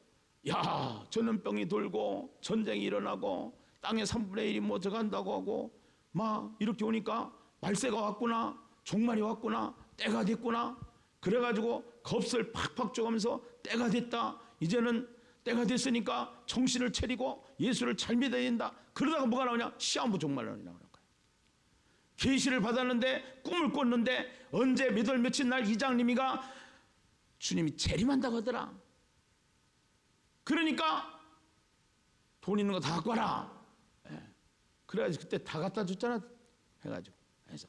야, 전염병이 돌고 전쟁이 일어나고 땅의 3분의 1이 뭐 저간다고 하고 막 이렇게 오니까 말세가 왔구나, 종말이 왔구나, 때가 됐구나. 그래가지고 겁을 팍팍 줘가면서 때가 됐다. 이제는 때가 됐으니까 정신을 차리고 예수를 잘 믿어야 된다. 그러다가 뭐가 나오냐? 시한부 종말론이 나오는 거예요. 계시를 받았는데 꿈을 꿨는데 언제 몇 월 며칠 날 이장님이가 주님이 재림한다고 하더라. 그러니까 돈 있는 거 다 갖고 와라. 그래가지고 그때 다 갖다 줬잖아. 해가지고 해서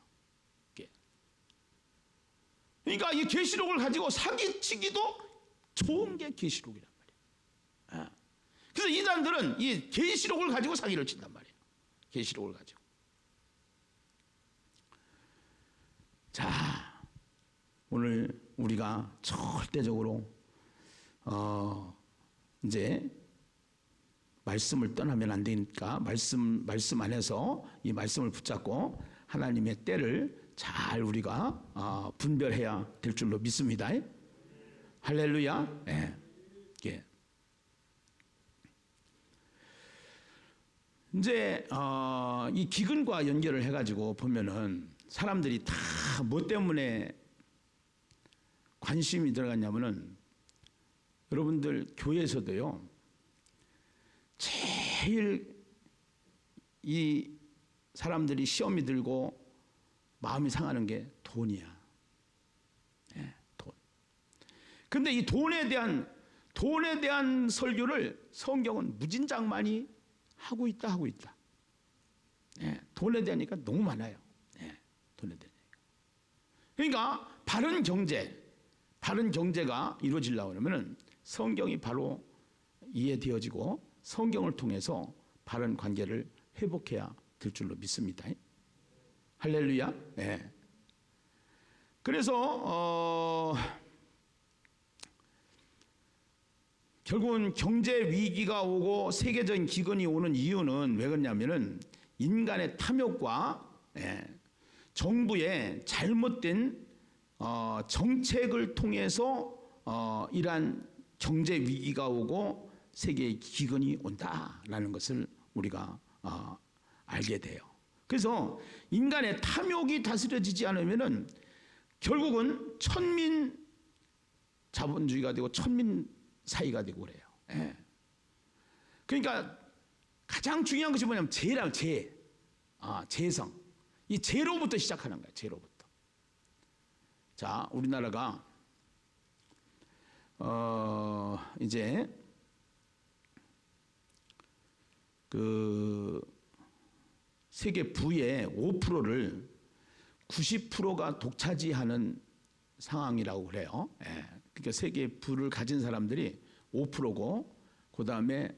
그러니까 이 계시록을 가지고 사기치기도 좋은 게 계시록이란 말이에요. 그래서 이단들은 이 계시록을 가지고 사기를 친단 말이에요. 계시록을 가지고. 자, 오늘 우리가 절대적으로 이제 말씀을 떠나면 안 되니까 말씀 안에서 이 말씀을 붙잡고 하나님의 때를 잘 우리가 분별해야 될 줄로 믿습니다. 할렐루야. 예. 예. 이제 이 기근과 연결을 해가지고 보면은 사람들이 다 뭐 때문에 관심이 들어갔냐면은 여러분들 교회에서도요 제일 이 사람들이 시험이 들고 마음이 상하는 게 돈이야. 예, 돈. 근데 이 돈에 대한 설교를 성경은 무진장 많이 하고 있다. 예, 돈에 대하니까 너무 많아요. 예, 돈에 대하니까. 그러니까 바른 경제가 이루어지려고 하면은 성경이 바로 이해되어지고 성경을 통해서 바른 관계를 회복해야 될 줄로 믿습니다. 할렐루야. 예. 그래서 결국은 경제 위기가 오고 세계적인 기근이 오는 이유는 왜 그러냐면은 인간의 탐욕과 정부의 잘못된 정책을 통해서 이러한 경제 위기가 오고 세계의 기근이 온다라는 것을 우리가 알게 돼요. 그래서 인간의 탐욕이 다스려지지 않으면은 결국은 천민 자본주의가 되고 천민 사이가 되고 그래요. 예. 그러니까 가장 중요한 것이 뭐냐면 재성. 이 재로부터 시작하는 거예요. 재로부터. 자, 우리나라가 이제 그 세계 부의 5%를 90%가 독차지하는 상황이라고 그래요. 예. 그러니까 세계 부를 가진 사람들이 5%고 그 다음에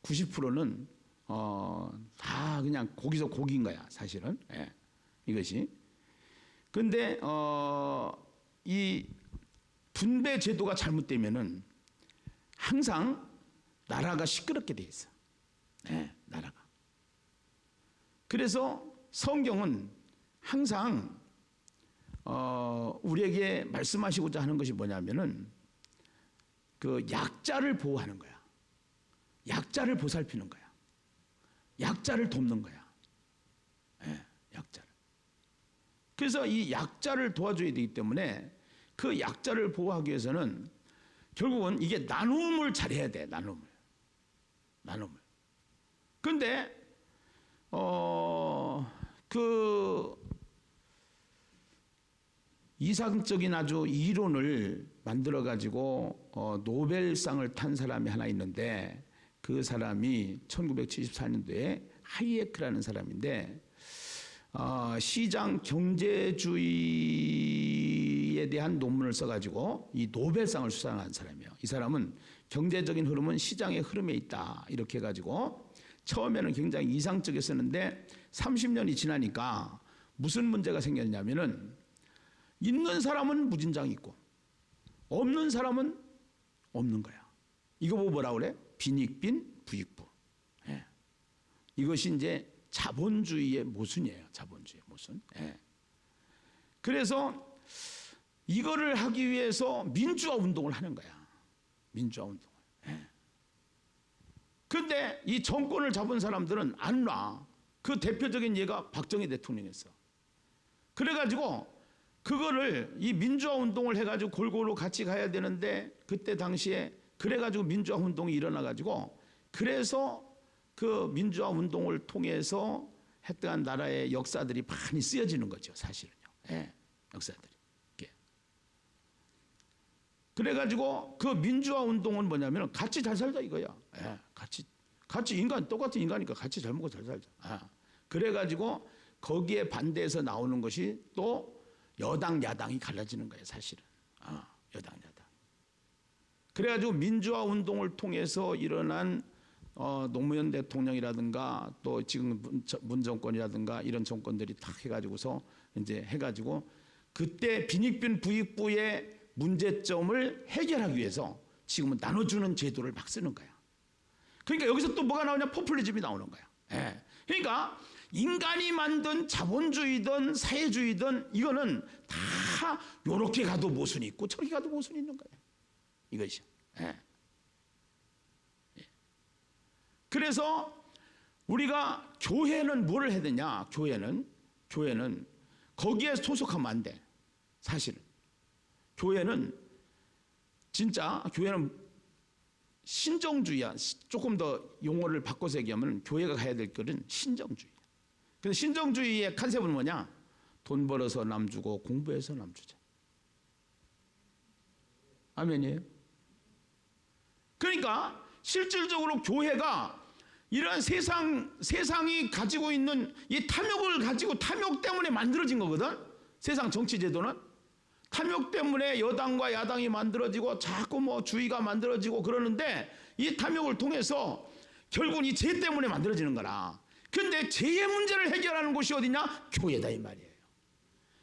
90%는 다 그냥 거기서 고기인 거야, 사실은. 예. 이것이. 근데 이 분배 제도가 잘못되면은 항상 나라가 시끄럽게 돼 있어. 네, 나라가. 그래서 성경은 항상 우리에게 말씀하시고자 하는 것이 뭐냐면은 그 약자를 보호하는 거야. 약자를 보살피는 거야. 약자를 돕는 거야. 네, 약자를. 그래서 이 약자를 도와줘야 되기 때문에 그 약자를 보호하기 위해서는 결국은 이게 나눔을 잘해야 돼. 나눔을. 근데 그 이상적인 아주 이론을 만들어 가지고 노벨상을 탄 사람이 하나 있는데 그 사람이 1974년도에 하이에크라는 사람인데 시장 경제주의에 대한 논문을 써가지고 이 노벨상을 수상한 사람이에요. 이 사람은 경제적인 흐름은 시장의 흐름에 있다 이렇게 해가지고 처음에는 굉장히 이상적이었었는데 30년이 지나니까 무슨 문제가 생겼냐면은 있는 사람은 무진장 있고 없는 사람은 없는 거야. 이거 보고 뭐라 그래? 빈익빈 부익부. 예. 이것이 이제 자본주의의 모순이에요. 자본주의의 모순. 예. 그래서 이거를 하기 위해서 민주화 운동을 하는 거야. 민주화 운동을. 예. 근데 이 정권을 잡은 사람들은 안 놔. 그 대표적인 예가 박정희 대통령이었어. 그래가지고 그거를 이 민주화 운동을 해가지고 골고루 같이 가야 되는데 그때 당시에 그래가지고 민주화 운동이 일어나가지고 그래서 그 민주화 운동을 통해서 했던 나라의 역사들이 많이 쓰여지는 거죠, 사실은요. 예, 역사들이. 예. 그래가지고 그 민주화 운동은 뭐냐면 같이 잘 살자 이거야. 예, 같이 인간 똑같은 인간이니까 같이 잘 먹고 잘 살자. 아, 그래가지고 거기에 반대해서 나오는 것이 또 여당 야당이 갈라지는 거예요, 사실은. 여당 야당. 그래가지고 민주화 운동을 통해서 일어난 노무현 대통령이라든가 또 지금 문 정권이라든가 이런 정권들이 탁 해가지고서 이제 해가지고 그때 빈익빈 부익부의 문제점을 해결하기 위해서 지금은 나눠주는 제도를 막 쓰는 거야. 그러니까 여기서 또 뭐가 나오냐? 포퓰리즘이 나오는 거야. 예. 그러니까 인간이 만든 자본주의든 사회주의든 이거는 다 요렇게 가도 모순이 있고 저렇게 가도 모순이 있는 거예요. 이것이. 예. 그래서 우리가 교회는 뭐를 해야 되냐? 교회는 거기에 소속하면 안 돼. 사실은 교회는 진짜 교회는 신정주의야. 조금 더 용어를 바꿔서 얘기하면 교회가 가야 될 길은 신정주의. 근데 신정주의의 컨셉은 뭐냐? 돈 벌어서 남 주고 공부해서 남 주자. 아멘이에요. 그러니까 실질적으로 교회가 이러한 세상이 가지고 있는 이 탐욕을 가지고 탐욕 때문에 만들어진 거거든. 세상 정치 제도는 탐욕 때문에 여당과 야당이 만들어지고 자꾸 뭐 주의가 만들어지고 그러는데 이 탐욕을 통해서 결국은 이 죄 때문에 만들어지는 거라. 근데 죄의 문제를 해결하는 곳이 어디냐? 교회다 이 말이에요.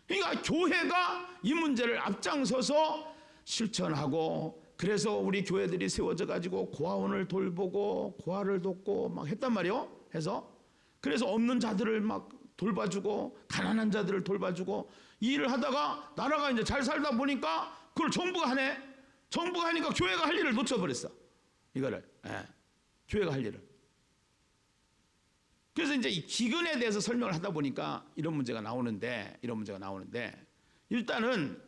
그러니까 교회가 이 문제를 앞장서서 실천하고, 그래서 우리 교회들이 세워져 가지고 고아원을 돌보고 고아를 돕고 막 했단 말이에요. 그래서 없는 자들을 막 돌봐주고 가난한 자들을 돌봐주고 이 일을 하다가 나라가 이제 잘 살다 보니까 그걸 정부가 하네. 정부가 하니까 교회가 할 일을 놓쳐버렸어. 이거를. 교회가 할 일을. 그래서 이제 이 기근에 대해서 설명을 하다 보니까 이런 문제가 나오는데 일단은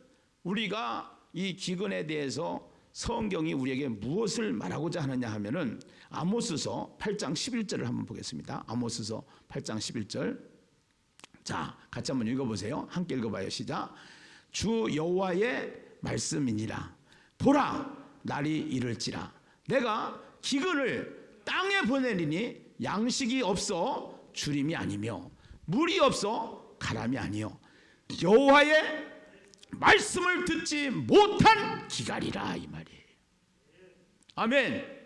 우리가 이 기근에 대해서 성경이 우리에게 무엇을 말하고자 하느냐 하면은 아모스서 8장 11절을 한번 보겠습니다. 아모스서 8장 11절. 자, 같이 한번 읽어보세요. 함께 읽어봐요. 시작. 주 여호와의 말씀이니라. 보라, 날이 이를지라. 내가 기근을 땅에 보내리니 양식이 없어 주림이 아니며 물이 없어 가람이 아니요 여호와의 말씀을 듣지 못한 기갈이라 이 말이에요. 아멘.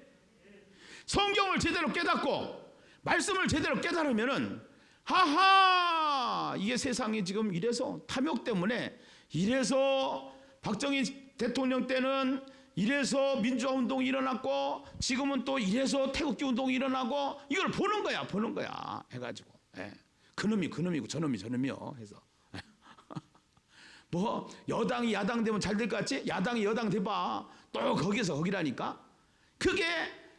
성경을 제대로 깨닫고 말씀을 제대로 깨달으면은 하하, 이게 세상이 지금 이래서 탐욕 때문에 이래서 박정희 대통령 때는 이래서 민주화 운동이 일어났고 지금은 또 이래서 태극기 운동이 일어나고 이걸 보는 거야 해가지고 그놈이고 저놈이요 해서 뭐 여당이 야당 되면 잘 될 것 같지? 야당이 여당 돼봐 또 거기서 거기라니까. 그게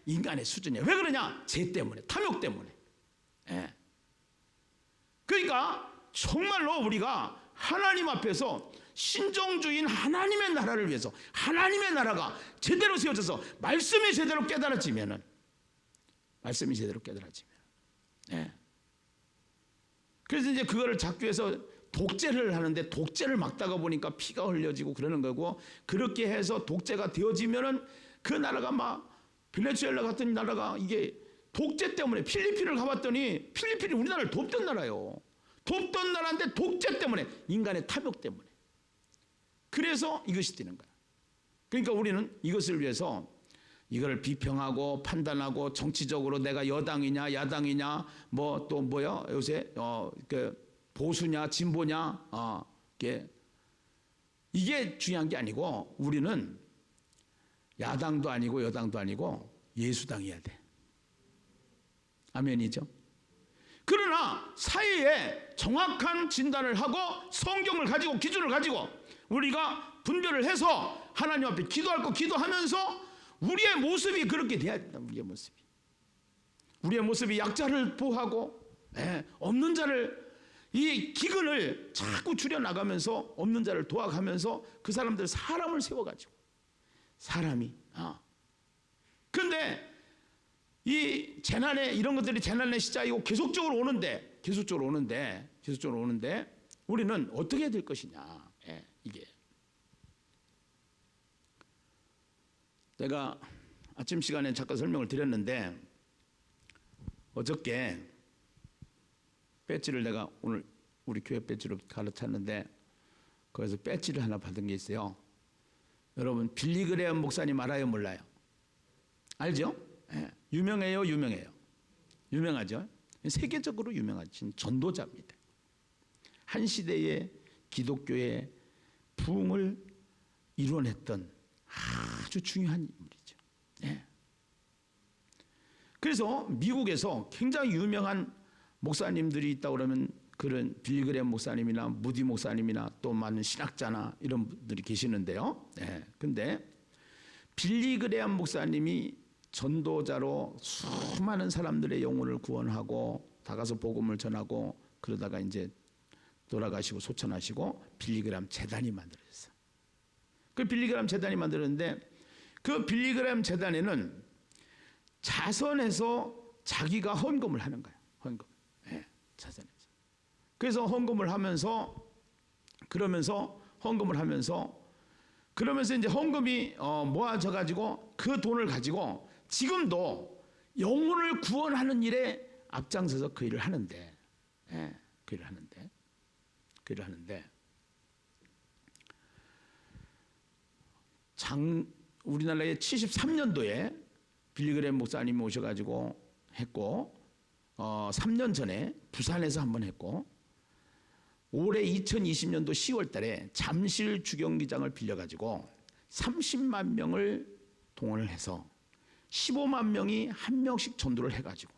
인간의 수준이야. 왜 그러냐? 죄 때문에, 탐욕 때문에. 그러니까 정말로 우리가 하나님 앞에서 신정주의인 하나님의 나라를 위해서 하나님의 나라가 제대로 세워져서 말씀이 제대로 깨달아지면은 그래서 이제 그거를 잡기 위해서 독재를 하는데 독재를 막다가 보니까 피가 흘려지고 그러는 거고, 그렇게 해서 독재가 되어지면은 그 나라가 막 베네수엘라 같은 나라가 이게 독재 때문에 필리핀을 가봤더니 필리핀이 우리나라를 돕던 나라예요. 돕던 나라인데 독재 때문에, 인간의 탐욕 때문에. 그래서 이것이 되는 거야. 그러니까 우리는 이것을 위해서 이걸 비평하고 판단하고 정치적으로 내가 여당이냐 야당이냐 뭐 또 뭐야 요새 그 보수냐 진보냐 이게 중요한 게 아니고 우리는 야당도 아니고 여당도 아니고 예수당이어야 돼. 아멘이죠. 그러나 사회에 정확한 진단을 하고 성경을 가지고 기준을 가지고 우리가 분별을 해서 하나님 앞에 기도할 거 기도하면서 우리의 모습이 그렇게 돼야 된다. 우리의 모습이 약자를 보호하고 없는 자를, 이 기근을 자꾸 줄여나가면서 없는 자를 도와가면서 그 사람들 사람을 세워가지고 근데 이 재난에 이런 것들이 재난의 시작이고 계속적으로 오는데 우리는 어떻게 해야 될 것이냐. 이게 내가 아침 시간에 잠깐 설명을 드렸는데 어저께 배지를 내가 오늘 우리 교회 배지로 갈아탔는데 거기서 배지를 하나 받은 게 있어요. 여러분 빌리그레엄 목사님 알아요 몰라요? 알죠? 유명해요. 유명하죠? 세계적으로 유명하신 전도자입니다. 한 시대의 기독교의 부흥을 이뤄냈던 아주 중요한 인물이죠. 그래서 미국에서 굉장히 유명한 목사님들이 있다 그러면 그런 빌리그램 목사님이나 무디 목사님이나 또 많은 신학자나 이런 분들이 계시는데요. 근데 빌리그램 목사님이 전도자로 수많은 사람들의 영혼을 구원하고 다가서 복음을 전하고 그러다가 이제 돌아가시고 소천하시고 빌리그램 재단이 만들어졌어요. 그 빌리그램 재단이 만들었는데 그 빌리그램 재단에는 자선해서 자기가 헌금을 하는 거예요. 헌금. 자선해서. 그래서 헌금을 하면서 그러면서 이제 헌금이 모아져 가지고 그 돈을 가지고 지금도 영혼을 구원하는 일에 앞장서서 그 일을 하는데, 그 일을 하는데 우리나라에 73년도에 빌리그램 목사님이 오셔가지고 했고 3년 전에 부산에서 한번 했고 올해 2020년도 10월 달에 잠실 주경기장을 빌려가지고 30만 명을 동원을 해서 15만 명이 한 명씩 전도를 해가지고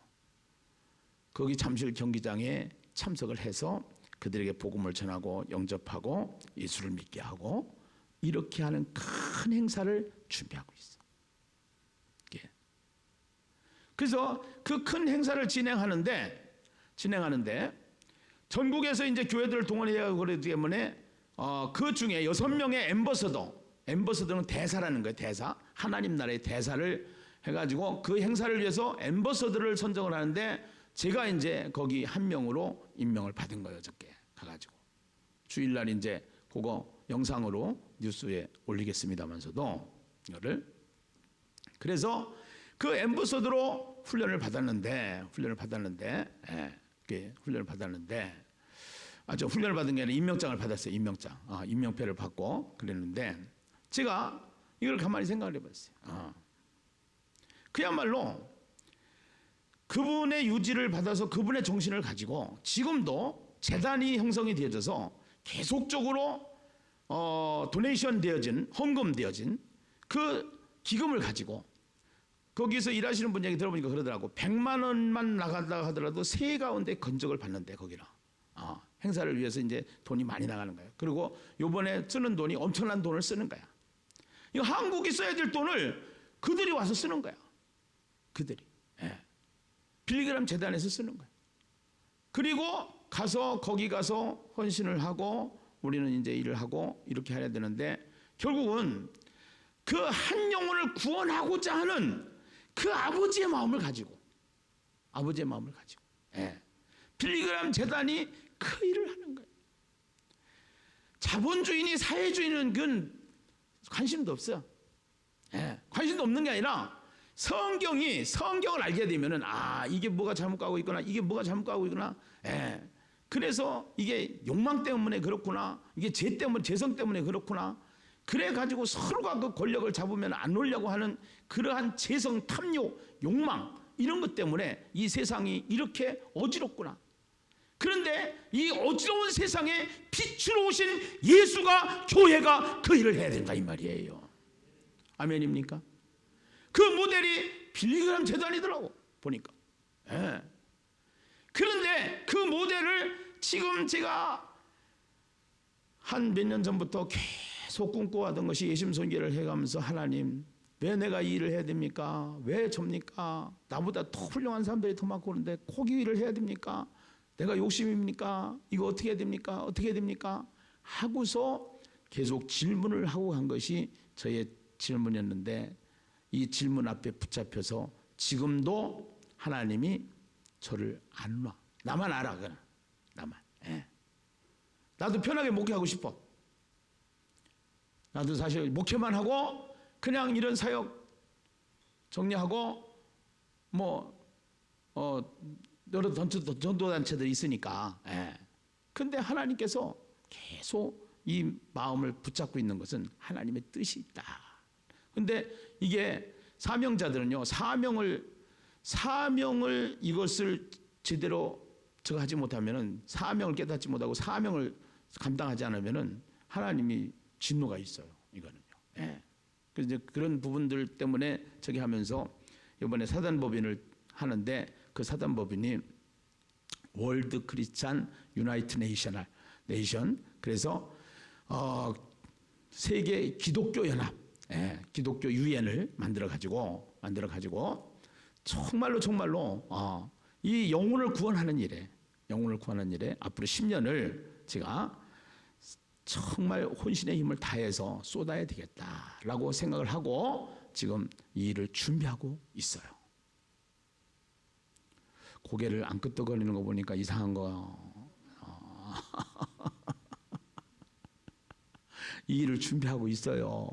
거기 잠실 경기장에 참석을 해서 그들에게 복음을 전하고 영접하고 예수를 믿게 하고 이렇게 하는 큰 행사를 준비하고 있어. 그래서 그 큰 행사를 진행하는데 전국에서 이제 교회들을 동원해야 하고 그러기 때문에 그 중에 6명의 엠버서더는 대사라는 거예요. 대사. 하나님 나라의 대사를 해가지고 그 행사를 위해서 엠버서더를 선정을 하는데 제가 이제 거기 한 명으로 임명을 받은 거예요. 어저께 가가지고 주일날 이제 그거 영상으로 뉴스에 올리겠습니다만서도 이거를 그래서 그 엠버서더로 훈련을 받았는데 훈련을 받은 게 아니라 임명장을 받았어요. 임명패를 받고 그랬는데 제가 이걸 가만히 생각을 해봤어요. 그야말로 그분의 유지를 받아서 그분의 정신을 가지고 지금도 재단이 형성이 되어져서 계속적으로 도네이션 되어진 헌금 되어진 그 기금을 가지고 거기서 일하시는 분 얘기 들어보니까 그러더라고. 100만 원만 나간다 하더라도 세 가운데 건적을 받는데 거기라. 행사를 위해서 이제 돈이 많이 나가는 거예요. 그리고 요번에 쓰는 돈이 엄청난 돈을 쓰는 거야. 이거 한국이 써야 될 돈을 그들이 와서 쓰는 거야. 그들이. 빌리그램 재단에서 쓰는 거야. 그리고 거기 가서 헌신을 하고 우리는 이제 일을 하고 이렇게 해야 되는데 결국은 그 한 영혼을 구원하고자 하는 그 아버지의 마음을 가지고 빌리그램 재단이 그 일을 하는 거예요. 자본주의니 사회주의는 그건 관심도 없어요. 관심도 없는 게 아니라 성경을 알게 되면은 이게 뭐가 잘못 가고 있구나, 이게 뭐가 잘못 가고 있구나. 그래서 이게 욕망 때문에 그렇구나, 이게 재성 때문에 그렇구나. 그래 가지고 서로가 그 권력을 잡으면 안 놓으려고 하는 그러한 재성, 탐욕, 욕망 이런 것 때문에 이 세상이 이렇게 어지럽구나. 그런데 이 어지러운 세상에 빛으로 오신 예수가 교회가 그 일을 해야 된다 이 말이에요. 아멘입니까? 그 모델이 빌리그램 재단이더라고 보니까. 그런데 그 모델을 지금 제가 한 몇 년 전부터 계속 꿈꿔왔던 것이 예심선계를 해가면서 하나님 왜 내가 이 일을 해야 됩니까? 왜 접니까? 나보다 더 훌륭한 사람들이 더 많고 그런데 거기 일을 해야 됩니까? 내가 욕심입니까? 이거 어떻게 해야 됩니까? 어떻게 해야 됩니까? 하고서 계속 질문을 하고 간 것이 저의 질문이었는데 이 질문 앞에 붙잡혀서 지금도 하나님이 저를 안 놔. 나만 알아. 그냥. 나만. 나도 편하게 목회하고 싶어. 나도 사실 목회만 하고 그냥 이런 사역 정리하고 여러 전도단체들이 있으니까. 근데 하나님께서 계속 이 마음을 붙잡고 있는 것은 하나님의 뜻이 있다. 근데 이게 사명자들은요, 사명을 이것을 제대로 저거 하지 못하면은 사명을 깨닫지 못하고 사명을 감당하지 않으면은 하나님이 진노가 있어요. 이거는요. 그래서 이제 그런 부분들 때문에 저기 하면서 이번에 사단법인을 하는데 그 사단법인이 월드 크리스찬 유나이트 네이션, 그래서 세계 기독교 연합, 기독교 유엔을 만들어 가지고 정말로 이 영혼을 구원하는 일에 앞으로 10년을 제가 정말 혼신의 힘을 다해서 쏟아야 되겠다라고 생각을 하고 지금 이 일을 준비하고 있어요. 고개를 안 끄덕거리는 거 보니까 이상한 거. 이 일을 준비하고 있어요.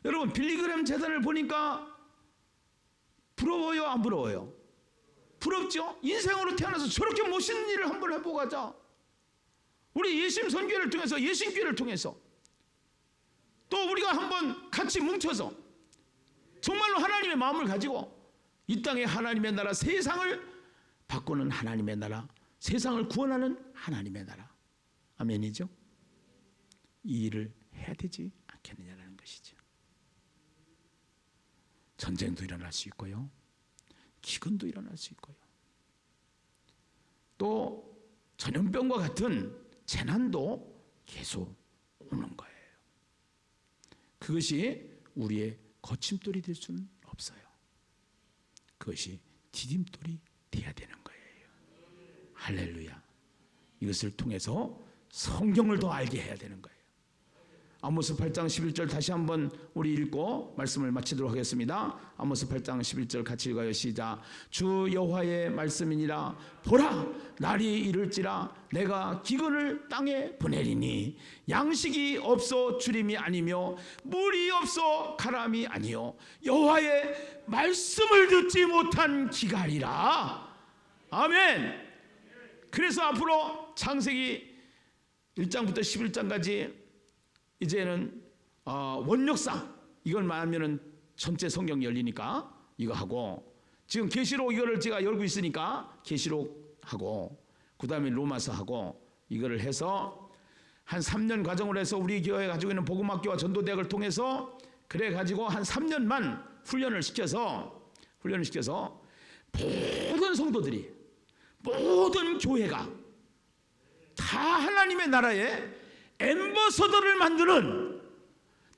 여러분, 빌리그램 재단을 보니까 부러워요, 안 부러워요? 부럽죠? 인생으로 태어나서 저렇게 멋있는 일을 한번 해보고 가자. 우리 예심 선교회를 통해서, 예심교회를 통해서 또 우리가 한번 같이 뭉쳐서 정말로 하나님의 마음을 가지고 이 땅에 하나님의 나라, 세상을 바꾸는 하나님의 나라, 세상을 구원하는 하나님의 나라, 아멘이죠? 이 일을 해야 되지 않겠느냐라는 것이죠. 전쟁도 일어날 수 있고요, 기근도 일어날 수 있고요, 또 전염병과 같은 재난도 계속 오는 거예요. 그것이 우리의 거침돌이 될 수는 없어요. 그것이 디딤돌이 돼야 되는 거예요. 할렐루야. 이것을 통해서 성경을 더 알게 해야 되는 거예요. 아모스 8장 11절 다시 한번 우리 읽고 말씀을 마치도록 하겠습니다. 아모스 8장 11절 같이 읽어요. 시작. 주 여호와의 말씀이니라. 보라, 날이 이를지라 내가 기근을 땅에 보내리니 양식이 없어 주림이 아니며 물이 없어 가람이 아니요 여호와의 말씀을 듣지 못한 기갈이라. 아멘. 그래서 앞으로 창세기 1장부터 11장까지 이제는 원역사 이걸 말하면은 전체 성경이 열리니까 이거 하고, 지금 계시록 이거를 제가 열고 있으니까 계시록 하고, 그 다음에 로마서 하고, 이거를 해서 한 3년 과정을 해서 우리 교회 가지고 있는 복음학교와 전도대학을 통해서 그래 가지고 한 3년만 훈련을 시켜서 모든 성도들이, 모든 교회가 다 하나님의 나라에 앰버서더를 만드는,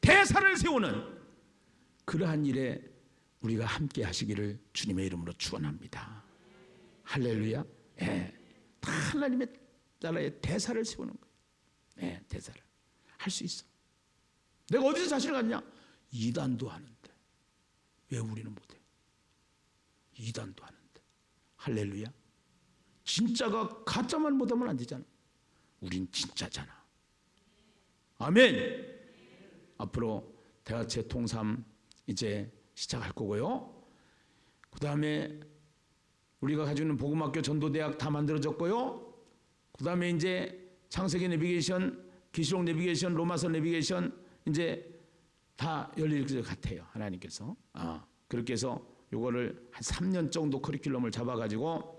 대사를 세우는 그러한 일에 우리가 함께 하시기를 주님의 이름으로 축원합니다. 할렐루야. 다 하나님의 나라에 대사를 세우는 거예요. 대사를 할 수 있어. 내가 어디서 자신을 갖냐? 이단도 하는데 왜 우리는 못해? 이단도 하는데. 할렐루야. 진짜가 가짜만 못하면 안 되잖아. 우린 진짜잖아. 아멘. 앞으로 대화체 통삼 이제 시작할 거고요. 그 다음에 우리가 가지고 있는 복음학교 전도대학 다 만들어졌고요. 그 다음에 이제 창세기 내비게이션, 계시록 내비게이션, 로마서 내비게이션 이제 다 열릴 것 같아요. 하나님께서. 그렇게 해서 요거를 한 3년 정도 커리큘럼을 잡아가지고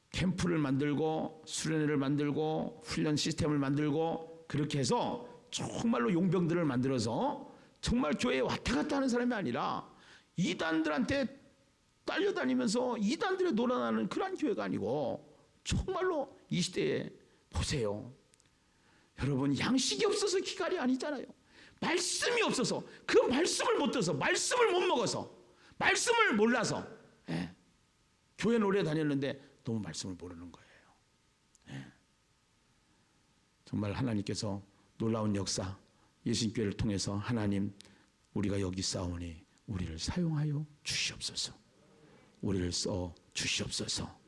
캠프를 만들고 수련회를 만들고 훈련 시스템을 만들고, 그렇게 해서 정말로 용병들을 만들어서 정말 교회에 왔다 갔다 하는 사람이 아니라 이단들한테 딸려다니면서 이단들에 놀아나는 그런 교회가 아니고, 정말로 이 시대에 보세요. 여러분, 양식이 없어서 기갈이 아니잖아요. 말씀이 없어서, 그 말씀을 못 들어서, 말씀을 못 먹어서, 말씀을 몰라서 교회 오래 다녔는데 너무 말씀을 모르는 거예요. 정말 하나님께서 놀라운 역사, 예신교회를 통해서 하나님, 우리가 여기 싸우니 우리를 사용하여 주시옵소서, 우리를 써 주시옵소서.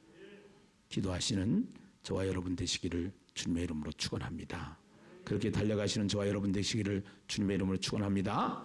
기도하시는 저와 여러분 되시기를 주님의 이름으로 축원합니다. 그렇게 달려가시는 저와 여러분 되시기를 주님의 이름으로 축원합니다.